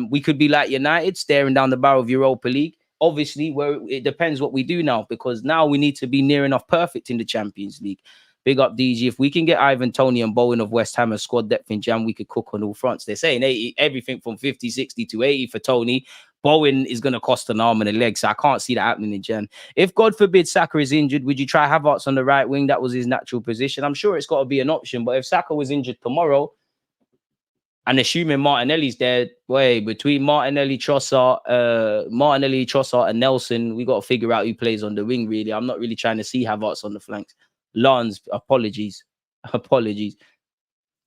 We could be like United, staring down the barrel of Europa League. Obviously, where it depends what we do now, because now we need to be near enough perfect in the Champions League. Big up DG. If we can get Ivan Toney and Bowen of West Ham and squad depth in Jam, we could cook on all fronts. They're saying 80, everything from 50, 60 to 80 for Toney. Bowen is going to cost an arm and a leg, so I can't see that happening in Jan. If, God forbid, Saka is injured, would you try Havertz on the right wing? That was his natural position. I'm sure it's got to be an option, but if Saka was injured tomorrow, and assuming Martinelli's there, boy, between Martinelli, Trossard, and Nelson, we got to figure out who plays on the wing, really. I'm not really trying to see Havertz on the flanks. Lance, apologies.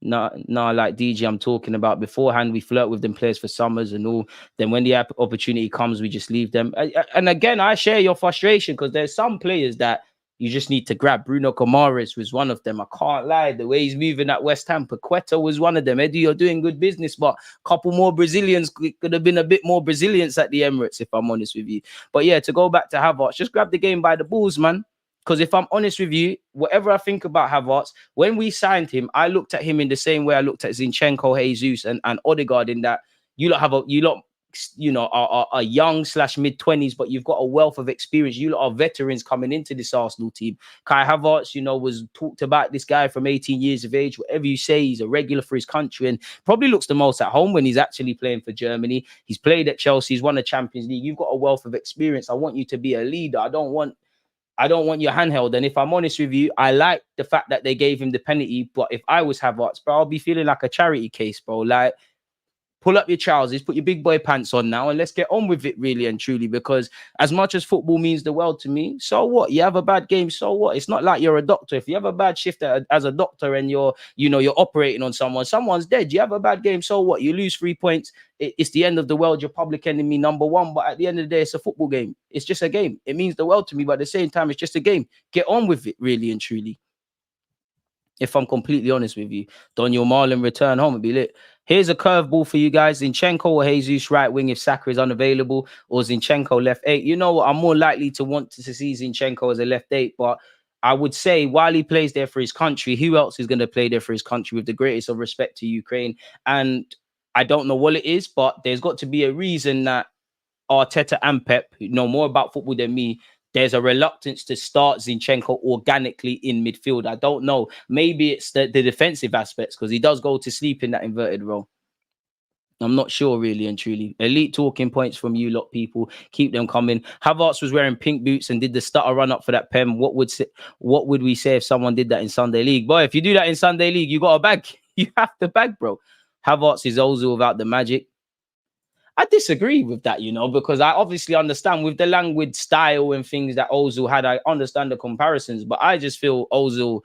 No, like DG, I'm talking about beforehand, we flirt with them players for summers and all. Then when the opportunity comes, we just leave them. And again, I share your frustration, because there's some players that, you just need to grab. Bruno Gomes was one of them. I can't lie. The way he's moving at West Ham, Paqueta was one of them. Eddie, you're doing good business, but a couple more Brazilians could have been a bit more Brazilians at the Emirates, if I'm honest with you. But yeah, to go back to Havertz, just grab the game by the balls, man. Because if I'm honest with you, whatever I think about Havertz, when we signed him, I looked at him in the same way I looked at Zinchenko, Jesus, and Odegaard, in that you lot are young / mid-20s, but you've got a wealth of experience. You lot are veterans coming into this Arsenal team. Kai Havertz, was talked about, this guy from 18 years of age. Whatever you say, he's a regular for his country and probably looks the most at home when he's actually playing for Germany. He's played at Chelsea. He's won the Champions League. You've got a wealth of experience. I want you to be a leader. I don't want your handheld. And if I'm honest with you, I like the fact that they gave him the penalty. But if I was Havertz, bro, I'll be feeling like a charity case, bro. Like, pull up your trousers, put your big boy pants on now, and let's get on with it, really and truly. Because as much as football means the world to me, so what? You have a bad game, so what? It's not like you're a doctor. If you have a bad shift as a doctor and you're operating on someone's dead. You have a bad game, so what? You lose 3 points. It's the end of the world. You're public enemy number one. But at the end of the day, it's a football game. It's just a game. It means the world to me, but at the same time, it's just a game. Get on with it, really and truly. If I'm completely honest with you, Daniel Marlon return home and be lit. Here's a curveball for you guys. Zinchenko or Jesus right wing if Saka is unavailable, or Zinchenko left 8. You know what? I'm more likely to want to see Zinchenko as a left 8, but I would say while he plays there for his country, who else is going to play there for his country, with the greatest of respect to Ukraine? And I don't know what it is, but there's got to be a reason that Arteta and Pep, who know more about football than me, there's a reluctance to start Zinchenko organically in midfield. I don't know. Maybe it's the defensive aspects, because he does go to sleep in that inverted role. I'm not sure, really and truly. Elite talking points from you lot, people. Keep them coming. Havertz was wearing pink boots and did the stutter run up for that pen. What would we say if someone did that in Sunday League? Boy, if you do that in Sunday League, you got a bag. You have to bag, bro. Havertz is also without the magic. I disagree with that, because I obviously understand with the language style and things that Ozil had. I understand the comparisons, but I just feel Ozil,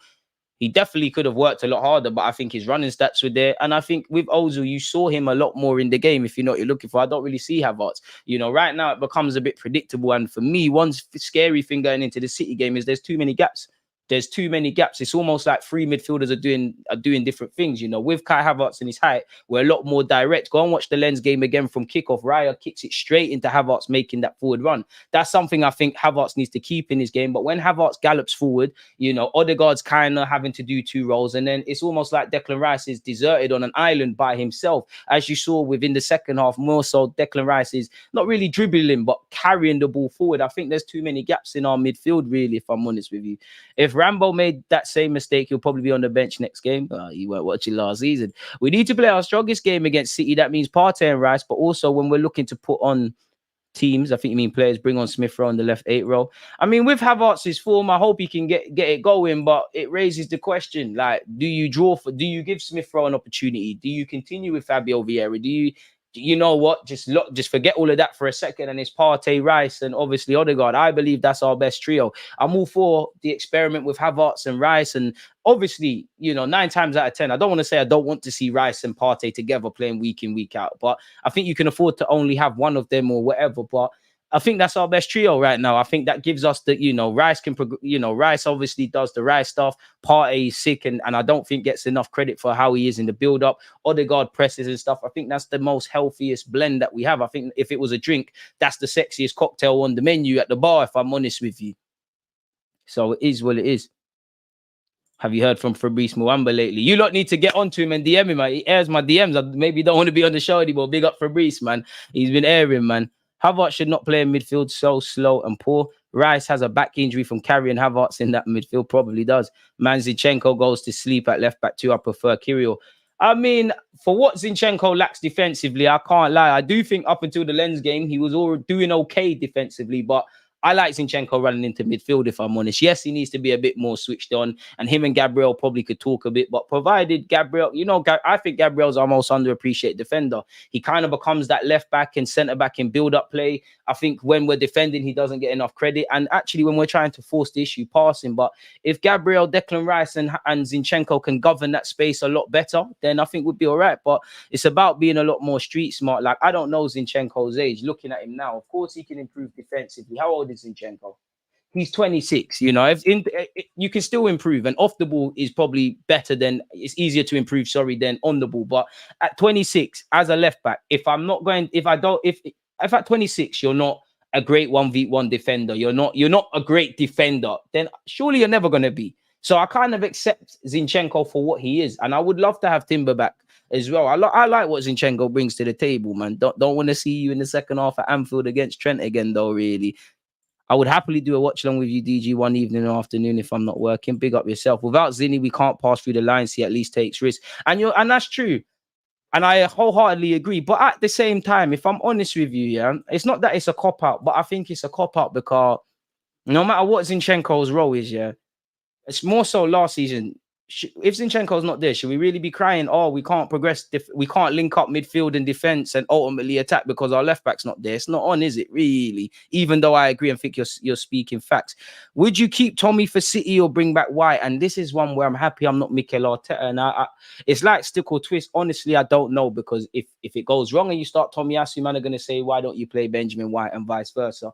he definitely could have worked a lot harder, but I think his running stats were there. And I think with Ozil, you saw him a lot more in the game, if you know what you're looking for. I don't really see Havertz. Right now it becomes a bit predictable. And for me, one scary thing going into the City game is there's too many gaps. There's too many gaps. It's almost like three midfielders are doing different things. With Kai Havertz and his height, we're a lot more direct. Go and watch the Lens game again from kickoff. Raya kicks it straight into Havertz, making that forward run. That's something I think Havertz needs to keep in his game. But when Havertz gallops forward, Odegaard's kind of having to do two roles. And then it's almost like Declan Rice is deserted on an island by himself. As you saw within the second half, more so Declan Rice is not really dribbling, but carrying the ball forward. I think there's too many gaps in our midfield, really, if I'm honest with you. If Rambo made that same mistake, he'll probably be on the bench next game. You weren't watching last season. We need to play our strongest game against City. That means Partey and Rice, but also when we're looking to put on teams, I think you mean players, bring on Smith Rowe on the left 8 row. I mean, with Havertz's form, I hope he can get it going, but it raises the question, like, do you give Smith Rowe an opportunity? Do you continue with Fabio Vieira? You know what? Just forget all of that for a second, and it's Partey, Rice, and obviously Odegaard. I believe that's our best trio. I'm all for the experiment with Havertz and Rice, and obviously, 9 times out of 10, I don't want to say I don't want to see Rice and Partey together playing week in, week out, but I think you can afford to only have one of them or whatever. But I think that's our best trio right now. I think that gives us the, Rice can, Rice obviously does the Rice stuff. Partey is sick and I don't think gets enough credit for how he is in the build-up. Odegaard presses and stuff. I think that's the most healthiest blend that we have. I think if it was a drink, that's the sexiest cocktail on the menu at the bar, if I'm honest with you. So it is what it is. Have you heard from Fabrice Muamba lately? You lot need to get onto him and DM him. He airs my DMs. I maybe don't want to be on the show anymore. Big up Fabrice, man. He's been airing, man. Havertz should not play in midfield, so slow and poor. Rice has a back injury from carrying Havertz in that midfield. Probably does. Zinchenko goes to sleep at left back 2. I prefer Kirill. I mean, for what Zinchenko lacks defensively, I can't lie. I do think up until the Lens game, he was all doing okay defensively, but I like Zinchenko running into midfield, if I'm honest. Yes, he needs to be a bit more switched on, and him and Gabriel probably could talk a bit, but provided Gabriel, I think Gabriel's our most underappreciated defender. He kind of becomes that left back and centre back in build-up play. I think when we're defending, he doesn't get enough credit, and actually when we're trying to force the issue, passing. But if Gabriel, Declan Rice and Zinchenko can govern that space a lot better, then I think we'd be all right. But it's about being a lot more street smart. Like, I don't know Zinchenko's age. Looking at him now, of course he can improve defensively. How old is Zinchenko? He's 26, you know, you can still improve, and off the ball is probably better than, it's easier to improve, than on the ball. But at 26, as a left back, if at 26 you're not a great 1v1 defender, you're not a great defender, then surely you're never going to be. So I kind of accept Zinchenko for what he is, and I would love to have Timber back as well. I like what Zinchenko brings to the table, man. Don't want to see you in the second half at Anfield against Trent again, though, really. I would happily do a watch along with you, DG, one evening or afternoon if I'm not working. Big up yourself. Without Zinni, we can't pass through the lines. He at least takes risks. And that's true. And I wholeheartedly agree. But at the same time, if I'm honest with you, yeah, it's not that it's a cop-out, but I think it's a cop-out because no matter what Zinchenko's role is, yeah, it's more so last season. If Zinchenko's not there, should we really be crying, oh, we can't progress, we can't link up midfield and defense and ultimately attack because our left back's not there? It's not on, is it, really? Even though I agree and think you're speaking facts. Would you keep Tommy for City or bring back White? And this is one where I'm happy I'm not Mikel Arteta. And it's like stick or twist. Honestly, I don't know, because if it goes wrong and you start Tomiyasu, man are going to say, why don't you play Benjamin White, and vice versa.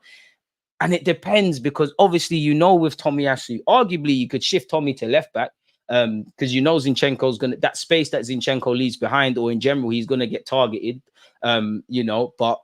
And it depends, because obviously, you know, with Tomiyasu, arguably you could shift Tommy to left back, because you know Zinchenko's gonna, that space that Zinchenko leaves behind, or in general, he's gonna get targeted. You know, but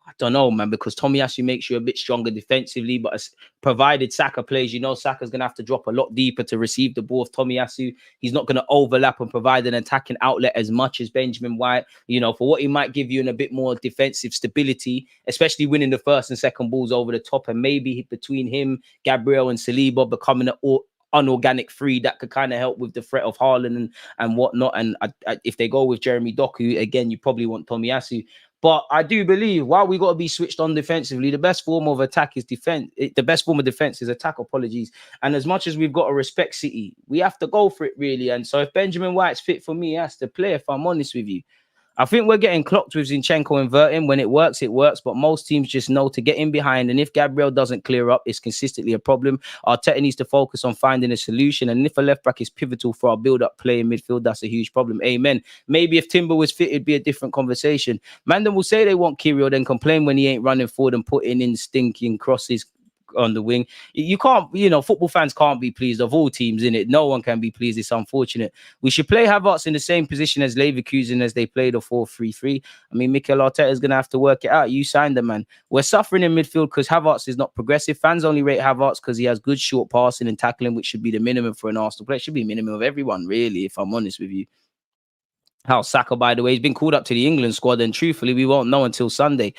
I don't know, man, because Tomiyasu makes you a bit stronger defensively, but provided Saka plays, you know, Saka's gonna have to drop a lot deeper to receive the ball of Tomiyasu. He's not gonna overlap and provide an attacking outlet as much as Benjamin White, you know, for what he might give you in a bit more defensive stability, especially winning the first and second balls over the top, and maybe between him, Gabriel and Saliba becoming an unorganic free that could kind of help with the threat of Haaland and whatnot. And if they go with Jeremy Doku, again, you probably want Tomiyasu. But I do believe, while we got to be switched on defensively, the best form of attack is defense. The best form of defense is attack, apologies. And as much as we've got to respect City, we have to go for it, really. And so if Benjamin White's fit for me, he has to play, if I'm honest with you. I think we're getting clocked with Zinchenko inverting. When it works, it works. But most teams just know to get in behind. And if Gabriel doesn't clear up, it's consistently a problem. Arteta needs to focus on finding a solution. And if a left back is pivotal for our build-up play in midfield, that's a huge problem. Amen. Maybe if Timber was fit, it'd be a different conversation. Mandem will say they want Kyrgios, then complain when he ain't running forward and putting in stinking crosses on the wing. You can't, you know, football fans can't be pleased of all teams, in it. No one can be pleased. It's unfortunate. We should play Havertz in the same position as Leverkusen as they played a 4-3-3. I mean, Mikel Arteta is going to have to work it out. You signed the man. We're suffering in midfield because Havertz is not progressive. Fans only rate Havertz because he has good short passing and tackling, which should be the minimum for an Arsenal player. It should be minimum of everyone, really, if I'm honest with you. How Saka, by the way, he's been called up to the England squad, and truthfully, we won't know until Sunday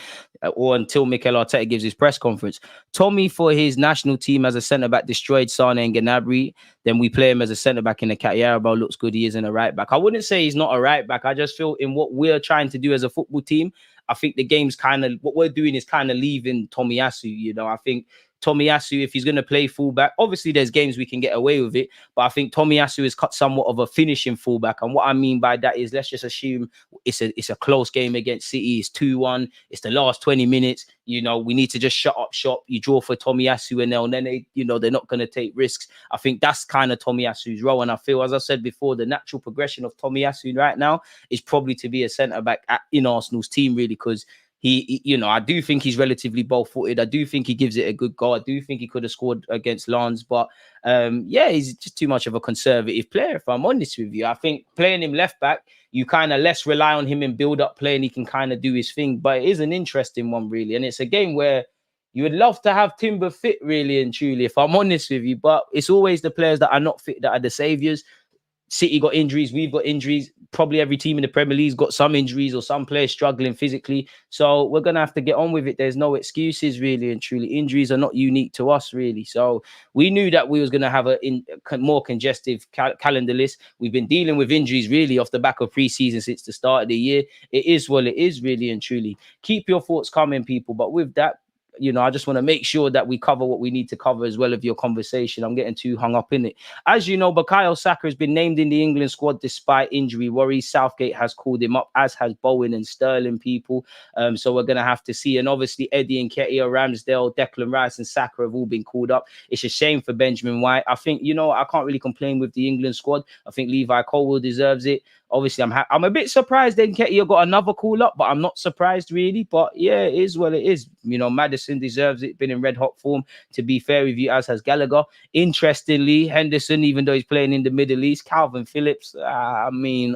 or until Mikel Arteta gives his press conference. Tommy for his national team as a centre-back destroyed Sane and Gnabry. Then we play him as a centre-back in the Cagliari. Looks good. He isn't a right-back. I wouldn't say he's not a right-back. I just feel in what we're trying to do as a football team, I think the game's kind of, what we're doing is kind of leaving Tomiyasu, you know. I think Tomiyasu, if he's going to play fullback, obviously there's games we can get away with it, but I think Tomiyasu is somewhat of a finishing fullback. And what I mean by that is, let's just assume it's a close game against City. It's 2-1. It's the last 20 minutes. You know, we need to just shut up shop. You draw for Tomiyasu and then they, you know, they're not going to take risks. I think that's kind of Tomiyasu's role. And I feel, as I said before, the natural progression of Tomiyasu right now is probably to be a centre-back in Arsenal's team, really, because he, you know, I do think he's relatively ball-footed. I do think he gives it a good go. I do think he could have scored against Lens, but yeah, he's just too much of a conservative player, if I'm honest with you. I think playing him left back, you kind of less rely on him in build-up play, and he can kind of do his thing. But it is an interesting one, really, and it's a game where you would love to have Timber fit, really and truly, if I'm honest with you. But it's always the players that are not fit that are the saviours. City got injuries, we've got injuries. Probably every team in the Premier League's got some injuries or some players struggling physically. So we're going to have to get on with it. There's no excuses, really and truly. Injuries are not unique to us, really. So we knew that we was going to have a more congestive calendar list. We've been dealing with injuries, really, off the back of pre-season since the start of the year. It is what it is, really and truly. Keep your thoughts coming, people. But with that, you know, I just want to make sure that we cover what we need to cover as well of your conversation. I'm getting too hung up in it. As you know, Bukayo Saka has been named in the England squad despite injury worries. Southgate has called him up, as has Bowen and Sterling, people. So we're going to have to see. And obviously, Eddie Nketiah, Ramsdale, Declan Rice and Saka have all been called up. It's a shame for Benjamin White. I think, you know, I can't really complain with the England squad. I think Levi Colwill deserves it. obviously I'm a bit surprised Nketiah got another call up, but I'm not surprised really. But yeah, it is what it is. You know, Maddison deserves it. Been in red hot form, to be fair with you, as has Gallagher. Interestingly, Henderson, even though he's playing in the Middle East, Calvin Phillips, I mean,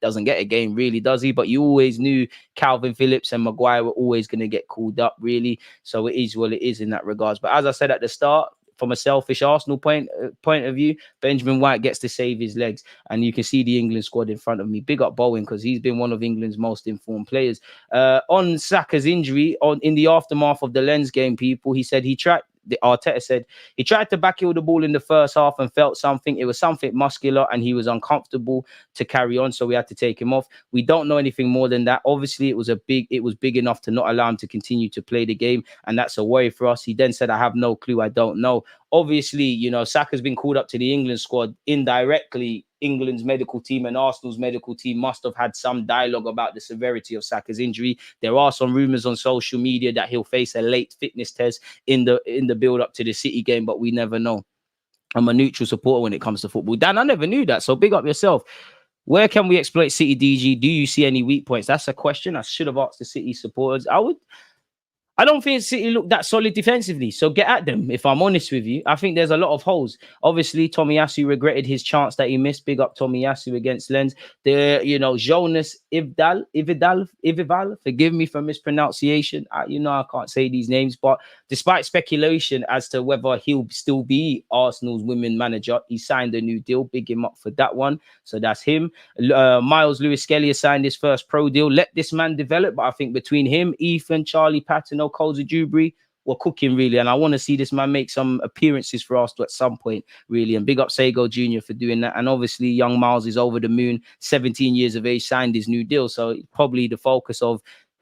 doesn't get a game really, does he? But you always knew Calvin Phillips and Maguire were always going to get called up, really. So it is what it is in that regards. But as I said at the start, from a selfish Arsenal point of view, Benjamin White gets to save his legs, and you can see the England squad in front of me. Big up Bowen, because he's been one of England's most informed players. On Saka's injury, in the aftermath of the Lens game, people, he said Arteta said he tried to backheel the ball in the first half and felt something. It was something muscular, and he was uncomfortable to carry on, so we had to take him off. We don't know anything more than that. Obviously, it was big enough to not allow him to continue to play the game, and that's a worry for us. He then said, "I have no clue. I don't know." Obviously, you know, Saka's been called up to the England squad indirectly. England's medical team and Arsenal's medical team must have had some dialogue about the severity of Saka's injury. There are some rumors on social media that he'll face a late fitness test in the build up to the City game, but we never know. I'm a neutral supporter when it comes to football. Dan, I never knew that, so big up yourself. Where can we exploit City, DG? Do you see any weak points? That's a question I should have asked the City supporters. I don't think City look that solid defensively, so get at them, if I'm honest with you. I think there's a lot of holes. Obviously, Tomiyasu regretted his chance that he missed. Big up Tomiyasu against Lens. Jonas Ividal, forgive me for mispronunciation. I can't say these names, but despite speculation as to whether he'll still be Arsenal's women manager, he signed a new deal. Big him up for that one. So that's him. Miles Lewis-Skelly has signed his first pro deal. Let this man develop, but I think between him, Ethan, Charlie Patton, Koza Dewberry, we're cooking really, and I want to see this man make some appearances for Arsenal at some point, really. And big up Sago Jr. for doing that. And obviously, young Miles is over the moon, 17 years of age, signed his new deal. So probably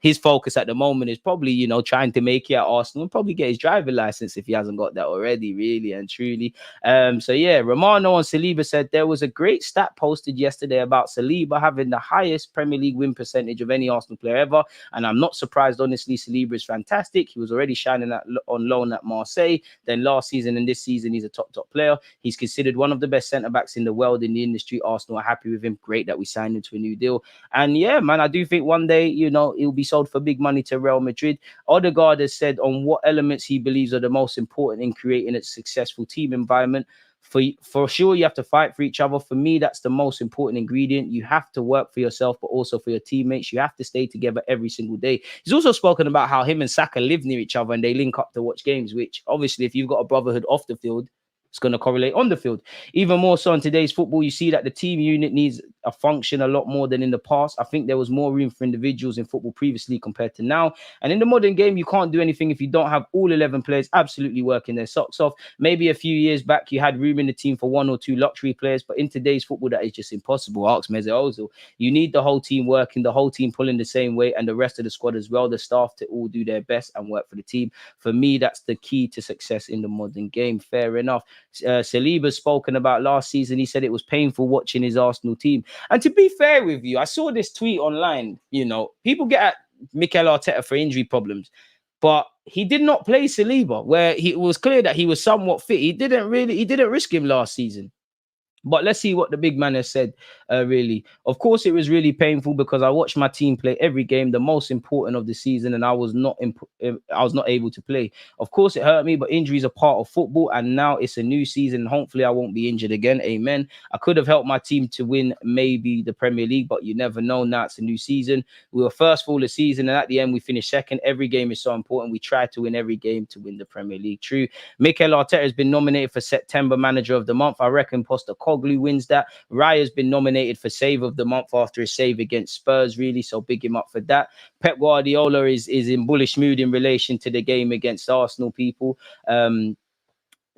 his focus at the moment is probably, trying to make it at Arsenal and probably get his driving license if he hasn't got that already, really and truly. So yeah, Romano on Saliba said there was a great stat posted yesterday about Saliba having the highest Premier League win percentage of any Arsenal player ever. And I'm not surprised, honestly. Saliba is fantastic. He was already shining on loan at Marseille. Then last season and this season, he's a top player. He's considered one of the best centre-backs in the world in the industry. Arsenal are happy with him. Great that we signed him to a new deal. And yeah, man, I do think one day, he'll be sold for big money to Real Madrid. Odegaard has said on what elements he believes are the most important in creating a successful team environment. For sure, you have to fight for each other. For me, that's the most important ingredient. You have to work for yourself, but also for your teammates. You have to stay together every single day. He's also spoken about how him and Saka live near each other and they link up to watch games, which obviously, if you've got a brotherhood off the field, it's going to correlate on the field. Even more so in today's football, you see that the team unit needs a function a lot more than in the past. I think there was more room for individuals in football previously compared to now. And in the modern game, you can't do anything if you don't have all 11 players absolutely working their socks off. Maybe a few years back, you had room in the team for one or two luxury players, but in today's football, that is just impossible. Ask Mesut Ozil. You need the whole team working, the whole team pulling the same way, and the rest of the squad as well, the staff, to all do their best and work for the team. For me, that's the key to success in the modern game. Fair enough. Saliba spoken about last season. He said it was painful watching his Arsenal team. And to be fair with you, I saw this tweet online. People get at Mikel Arteta for injury problems, but he did not play Saliba, where it was clear that he was somewhat fit. He didn't risk him last season. But let's see what the big man has said, really. Of course, it was really painful because I watched my team play every game, the most important of the season, and I was not able to play. Of course, it hurt me, but injuries are part of football, and now it's a new season. Hopefully, I won't be injured again. Amen. I could have helped my team to win maybe the Premier League, but you never know. Now it's a new season. We were first for all the season, and at the end, we finished second. Every game is so important. We try to win every game to win the Premier League. True. Mikel Arteta has been nominated for September Manager of the Month. I reckon Postecoglou wins that. Raya's been nominated for Save of the Month after his save against Spurs, really, so big him up for that. Pep Guardiola is in bullish mood in relation to the game against Arsenal, people.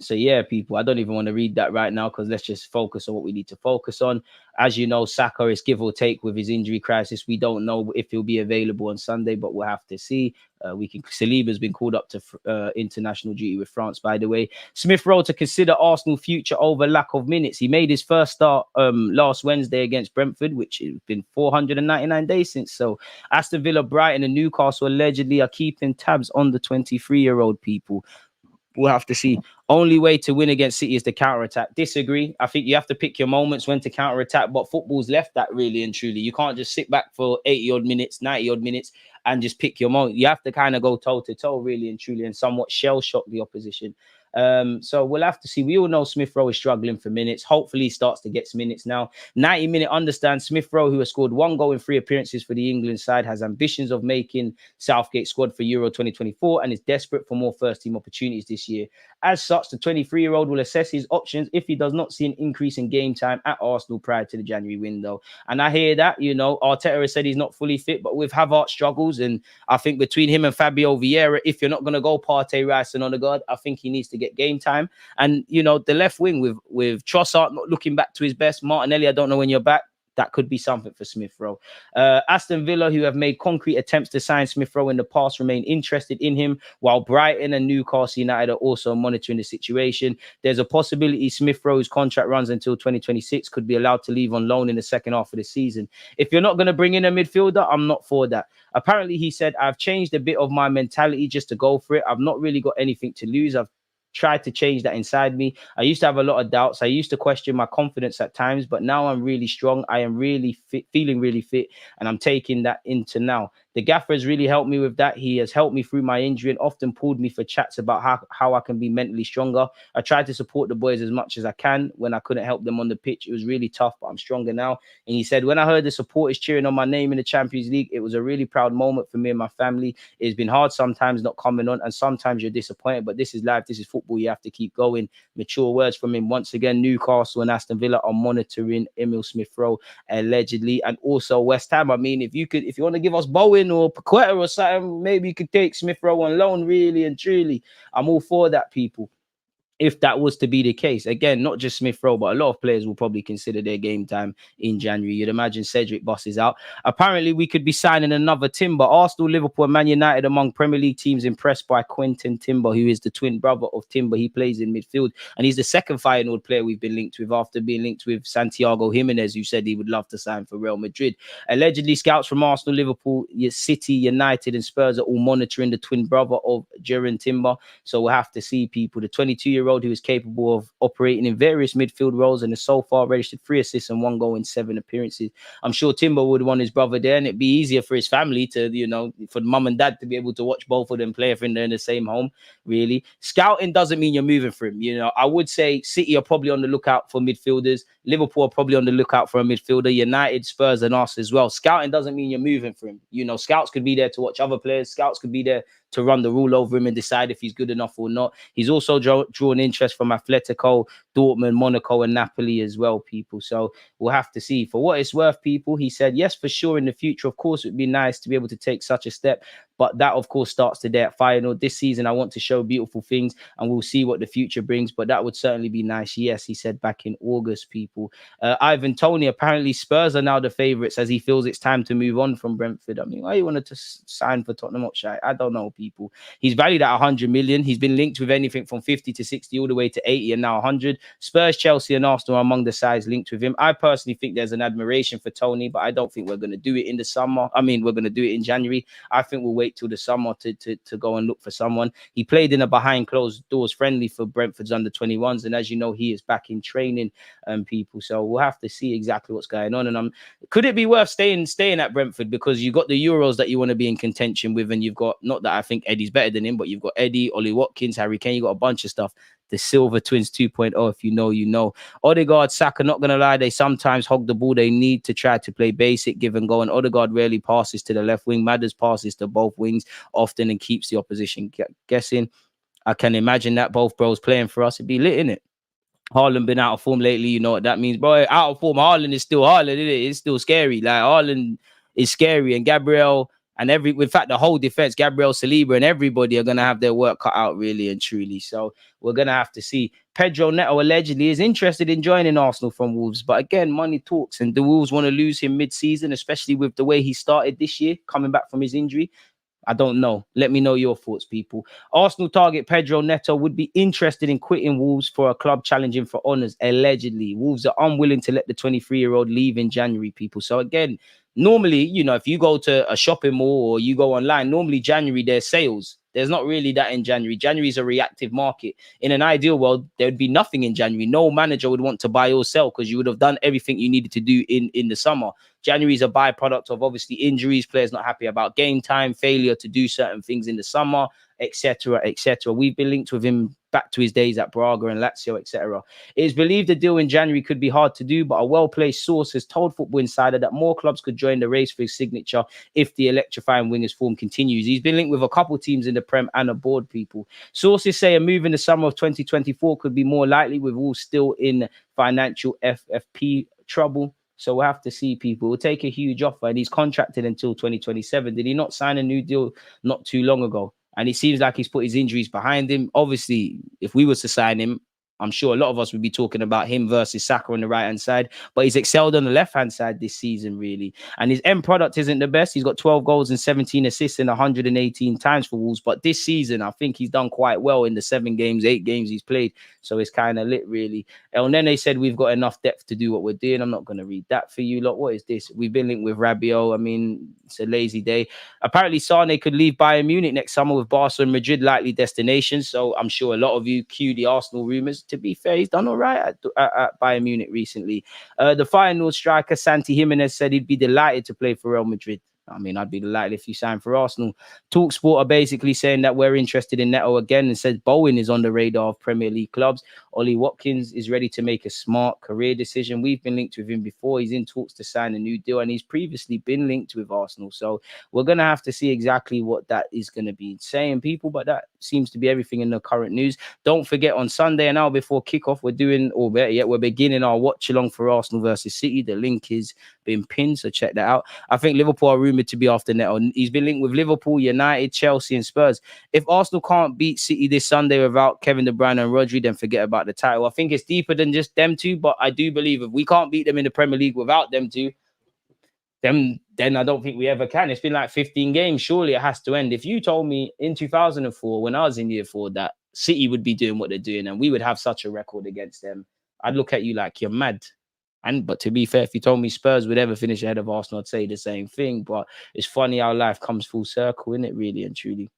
So yeah, people, I don't even want to read that right now because let's just focus on what we need to focus on. As you know, Saka is give or take with his injury crisis. We don't know if he'll be available on Sunday, but we'll have to see. Saliba's been called up to international duty with France, by the way. Smith Rowe to consider Arsenal future over lack of minutes. He made his first start last Wednesday against Brentford, which has been 499 days since. So Aston Villa, Brighton and Newcastle allegedly are keeping tabs on the 23-year-old, people. We'll have to see. Only way to win against City is to counter-attack. Disagree. I think you have to pick your moments when to counter-attack, but football's left that really and truly. You can't just sit back for 80-odd minutes, 90-odd minutes, and just pick your moment. You have to kind of go toe-to-toe really and truly and somewhat shell-shock the opposition. So we'll have to see. We all know Smith Rowe is struggling for minutes. Hopefully he starts to get some minutes now. 90-minute understand Smith Rowe, who has scored 1 goal in 3 appearances for the England side, has ambitions of making Southgate squad for Euro 2024 and is desperate for more first team opportunities this year. As such, the 23-year-old will assess his options if he does not see an increase in game time at Arsenal prior to the January window. And I hear that, you know, Arteta has said he's not fully fit, but with Havertz struggles, and I think between him and Fabio Vieira, if you're not going to go Partey, Rice and Odegaard, I think he needs to get game time. And, you know, the left wing with Trossard not looking back to his best, Martinelli, I don't know when you're back. That could be something for Smith Rowe. Aston Villa, who have made concrete attempts to sign Smith Rowe in the past, remain interested in him, while Brighton and Newcastle United are also monitoring the situation. There's a possibility Smith Rowe's contract runs until 2026, could be allowed to leave on loan in the second half of the season. If you're not going to bring in a midfielder, I'm not for that. Apparently, he said, I've changed a bit of my mentality just to go for it. I've not really got anything to lose. I've tried to change that inside me. I used to have a lot of doubts. I used to question my confidence at times, but now I'm really strong. I am really fit, feeling really fit, and I'm taking that into now. The gaffer has really helped me with that. He has helped me through my injury and often pulled me for chats about how I can be mentally stronger. I tried to support the boys as much as I can when I couldn't help them on the pitch. It was really tough, but I'm stronger now. And he said, when I heard the supporters cheering on my name in the Champions League, it was a really proud moment for me and my family. It's been hard sometimes not coming on, and sometimes you're disappointed, but this is life. This is football. You have to keep going. Mature words from him. Once again, Newcastle and Aston Villa are monitoring Emil Smith Rowe allegedly, and also West Ham. I mean, if you want to give us Bowen or Paqueta or something, maybe you could take Smith Rowe on loan, really and truly. I'm all for that, people. If that was to be the case, again, not just Smith Rowe, but a lot of players will probably consider their game time in January. You'd imagine Cedric bosses out. Apparently, we could be signing another Timber. Arsenal, Liverpool, and Man United among Premier League teams impressed by Quentin Timber, who is the twin brother of Timber. He plays in midfield, and he's the second Feyenoord player we've been linked with after being linked with Santiago Jimenez, who said he would love to sign for Real Madrid. Allegedly, scouts from Arsenal, Liverpool, City, United, and Spurs are all monitoring the twin brother of Jurgen Timber. So we'll have to see, people. The 22-year-old who is capable of operating in various midfield roles and has so far registered 3 assists and 1 goal in 7 appearances. I'm sure Timber would want his brother there, and it'd be easier for his family to, you know, for mum and dad to be able to watch both of them play if they're in the same home, really. Scouting doesn't mean you're moving for him. You know, I would say City are probably on the lookout for midfielders. Liverpool are probably on the lookout for a midfielder. United, Spurs, and us as well. Scouting doesn't mean you're moving for him. You know, scouts could be there to watch other players. Scouts could be there to run the rule over him and decide if he's good enough or not. He's also drawn interest from Atletico, Dortmund, Monaco, and Napoli as well, people. So we'll have to see. For what it's worth, people, he said, yes, for sure, in the future, of course, it would be nice to be able to take such a step. But that, of course, starts today at Feyenoord. This season, I want to show beautiful things, and we'll see what the future brings. But that would certainly be nice. Yes, he said back in August, people. Ivan Toney, apparently Spurs are now the favourites as he feels it's time to move on from Brentford. I mean, why you wanted to sign for Tottenham Hotspur? I don't know, people. He's valued at 100 million. He's been linked with anything from 50 to 60 all the way to 80 and now 100. Spurs, Chelsea, and Arsenal are among the sides linked with him. I personally think there's an admiration for Toney, but I don't think we're going to do it in the summer. I mean, we're going to do it in January. I think we'll wait till the summer to go and look for someone. He played in a behind closed doors friendly for Brentford's under 21s, and as you know, he is back in training, people. So we'll have to see exactly what's going on. And could it be worth staying at Brentford, because you've got the Euros that you want to be in contention with, and you've got, not that I think Eddie's better than him, but you've got Eddie, Ollie Watkins, Harry Kane. You got a bunch of stuff. The Silver Twins 2.0, if you know, you know. Odegaard, Saka, not going to lie, they sometimes hog the ball. They need to try to play basic, give and go. And Odegaard rarely passes to the left wing. Madders passes to both wings often and keeps the opposition guessing. I can imagine that both bros playing for us. It'd be lit, innit? Haaland been out of form lately. You know what that means, bro. Out of form, Haaland is still Haaland, isn't it? It's still scary. Like, Haaland is scary. And Gabriel... And in fact, the whole defense, Gabriel, Saliba, and everybody are going to have their work cut out, really and truly. So we're going to have to see. Pedro Neto allegedly is interested in joining Arsenal from Wolves. But again, money talks, and the Wolves want to lose him mid-season, especially with the way he started this year, coming back from his injury. I don't know. Let me know your thoughts, people. Arsenal target Pedro Neto would be interested in quitting Wolves for a club challenging for honours, allegedly. Wolves are unwilling to let the 23-year-old leave in January, people. So again, normally, you know, if you go to a shopping mall or you go online, normally January there's sales. There's not really that in January. January is a reactive market. In an ideal world, there would be nothing in January. No manager would want to buy or sell because you would have done everything you needed to do in the summer. January is a byproduct of obviously injuries, players not happy about game time, failure to do certain things in the summer, etc., etc. We've been linked with him back to his days at Braga and Lazio, etc. It is believed the deal in January could be hard to do, but a well-placed source has told Football Insider that more clubs could join the race for his signature if the electrifying wingers form continues. He's been linked with a couple teams in the Prem and abroad, people. Sources say a move in the summer of 2024 could be more likely, with all still in financial FFP trouble. So we'll have to see, people. We'll take a huge offer, and he's contracted until 2027. Did he not sign a new deal not too long ago? And it seems like he's put his injuries behind him. Obviously, if we were to sign him, I'm sure a lot of us would be talking about him versus Saka on the right-hand side. But he's excelled on the left-hand side this season, really. And his end product isn't the best. He's got 12 goals and 17 assists in 118 times for Wolves. But this season, I think he's done quite well in the 8 games he's played. So it's kind of lit, really. El Nene said we've got enough depth to do what we're doing. I'm not going to read that for you lot. What is this? We've been linked with Rabiot. I mean, it's a lazy day. Apparently, Sane could leave Bayern Munich next summer, with Barca and Madrid likely destinations. So I'm sure a lot of you cue the Arsenal rumours. To be fair, he's done all right at Bayern Munich recently. The final striker, Santi Jimenez, said he'd be delighted to play for Real Madrid. I mean, I'd be delighted if you signed for Arsenal. TalkSport are basically saying that we're interested in Neto again, and says Bowen is on the radar of Premier League clubs. Ollie Watkins is ready to make a smart career decision. We've been linked with him before. He's in talks to sign a new deal, and he's previously been linked with Arsenal. So we're going to have to see exactly what that is going to be saying, people. But that seems to be everything in the current news. Don't forget, on Sunday and now before kickoff, we're doing, or better yet, we're beginning our watch along for Arsenal versus City. The link is been pinned, so check that out. I think Liverpool are rumoured to be after Neto. He's been linked with Liverpool, United, Chelsea and Spurs. If Arsenal can't beat City this Sunday without Kevin De Bruyne and Rodri, then forget about the title. I think it's deeper than just them two, but I do believe if we can't beat them in the Premier League without them two, then I don't think we ever can. It's been like 15 games. Surely it has to end. If you told me in 2004, when I was in year 4, that City would be doing what they're doing and we would have such a record against them, I'd look at you like you're mad. But to be fair, if you told me Spurs would ever finish ahead of Arsenal, I'd say the same thing. But it's funny how life comes full circle, isn't it, really and truly?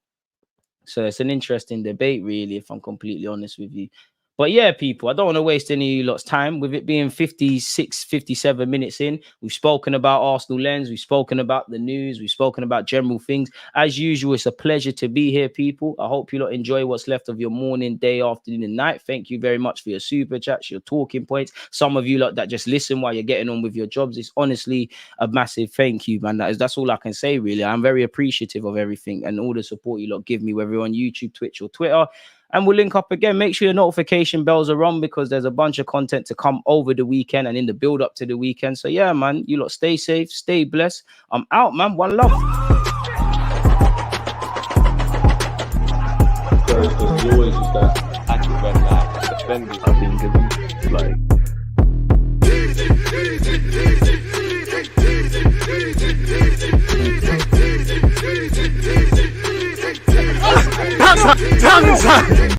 So it's an interesting debate, really, if I'm completely honest with you. But yeah, people, I don't want to waste any of you lot's time. With it being 56, 57 minutes in, we've spoken about Arsenal Lens, we've spoken about the news, we've spoken about general things. As usual, it's a pleasure to be here, people. I hope you lot enjoy what's left of your morning, day, afternoon, and night. Thank you very much for your super chats, your talking points. Some of you lot that just listen while you're getting on with your jobs. It's honestly a massive thank you, man. That's all I can say, really. I'm very appreciative of everything and all the support you lot give me, whether you're on YouTube, Twitch, or Twitter. And we'll link up again. Make sure your notification bells are on because there's a bunch of content to come over the weekend and in the build up to the weekend. So yeah, man, you lot stay safe, stay blessed. I'm out, man. One love. There's always just that active red flag. Defenders have been given like. Tongue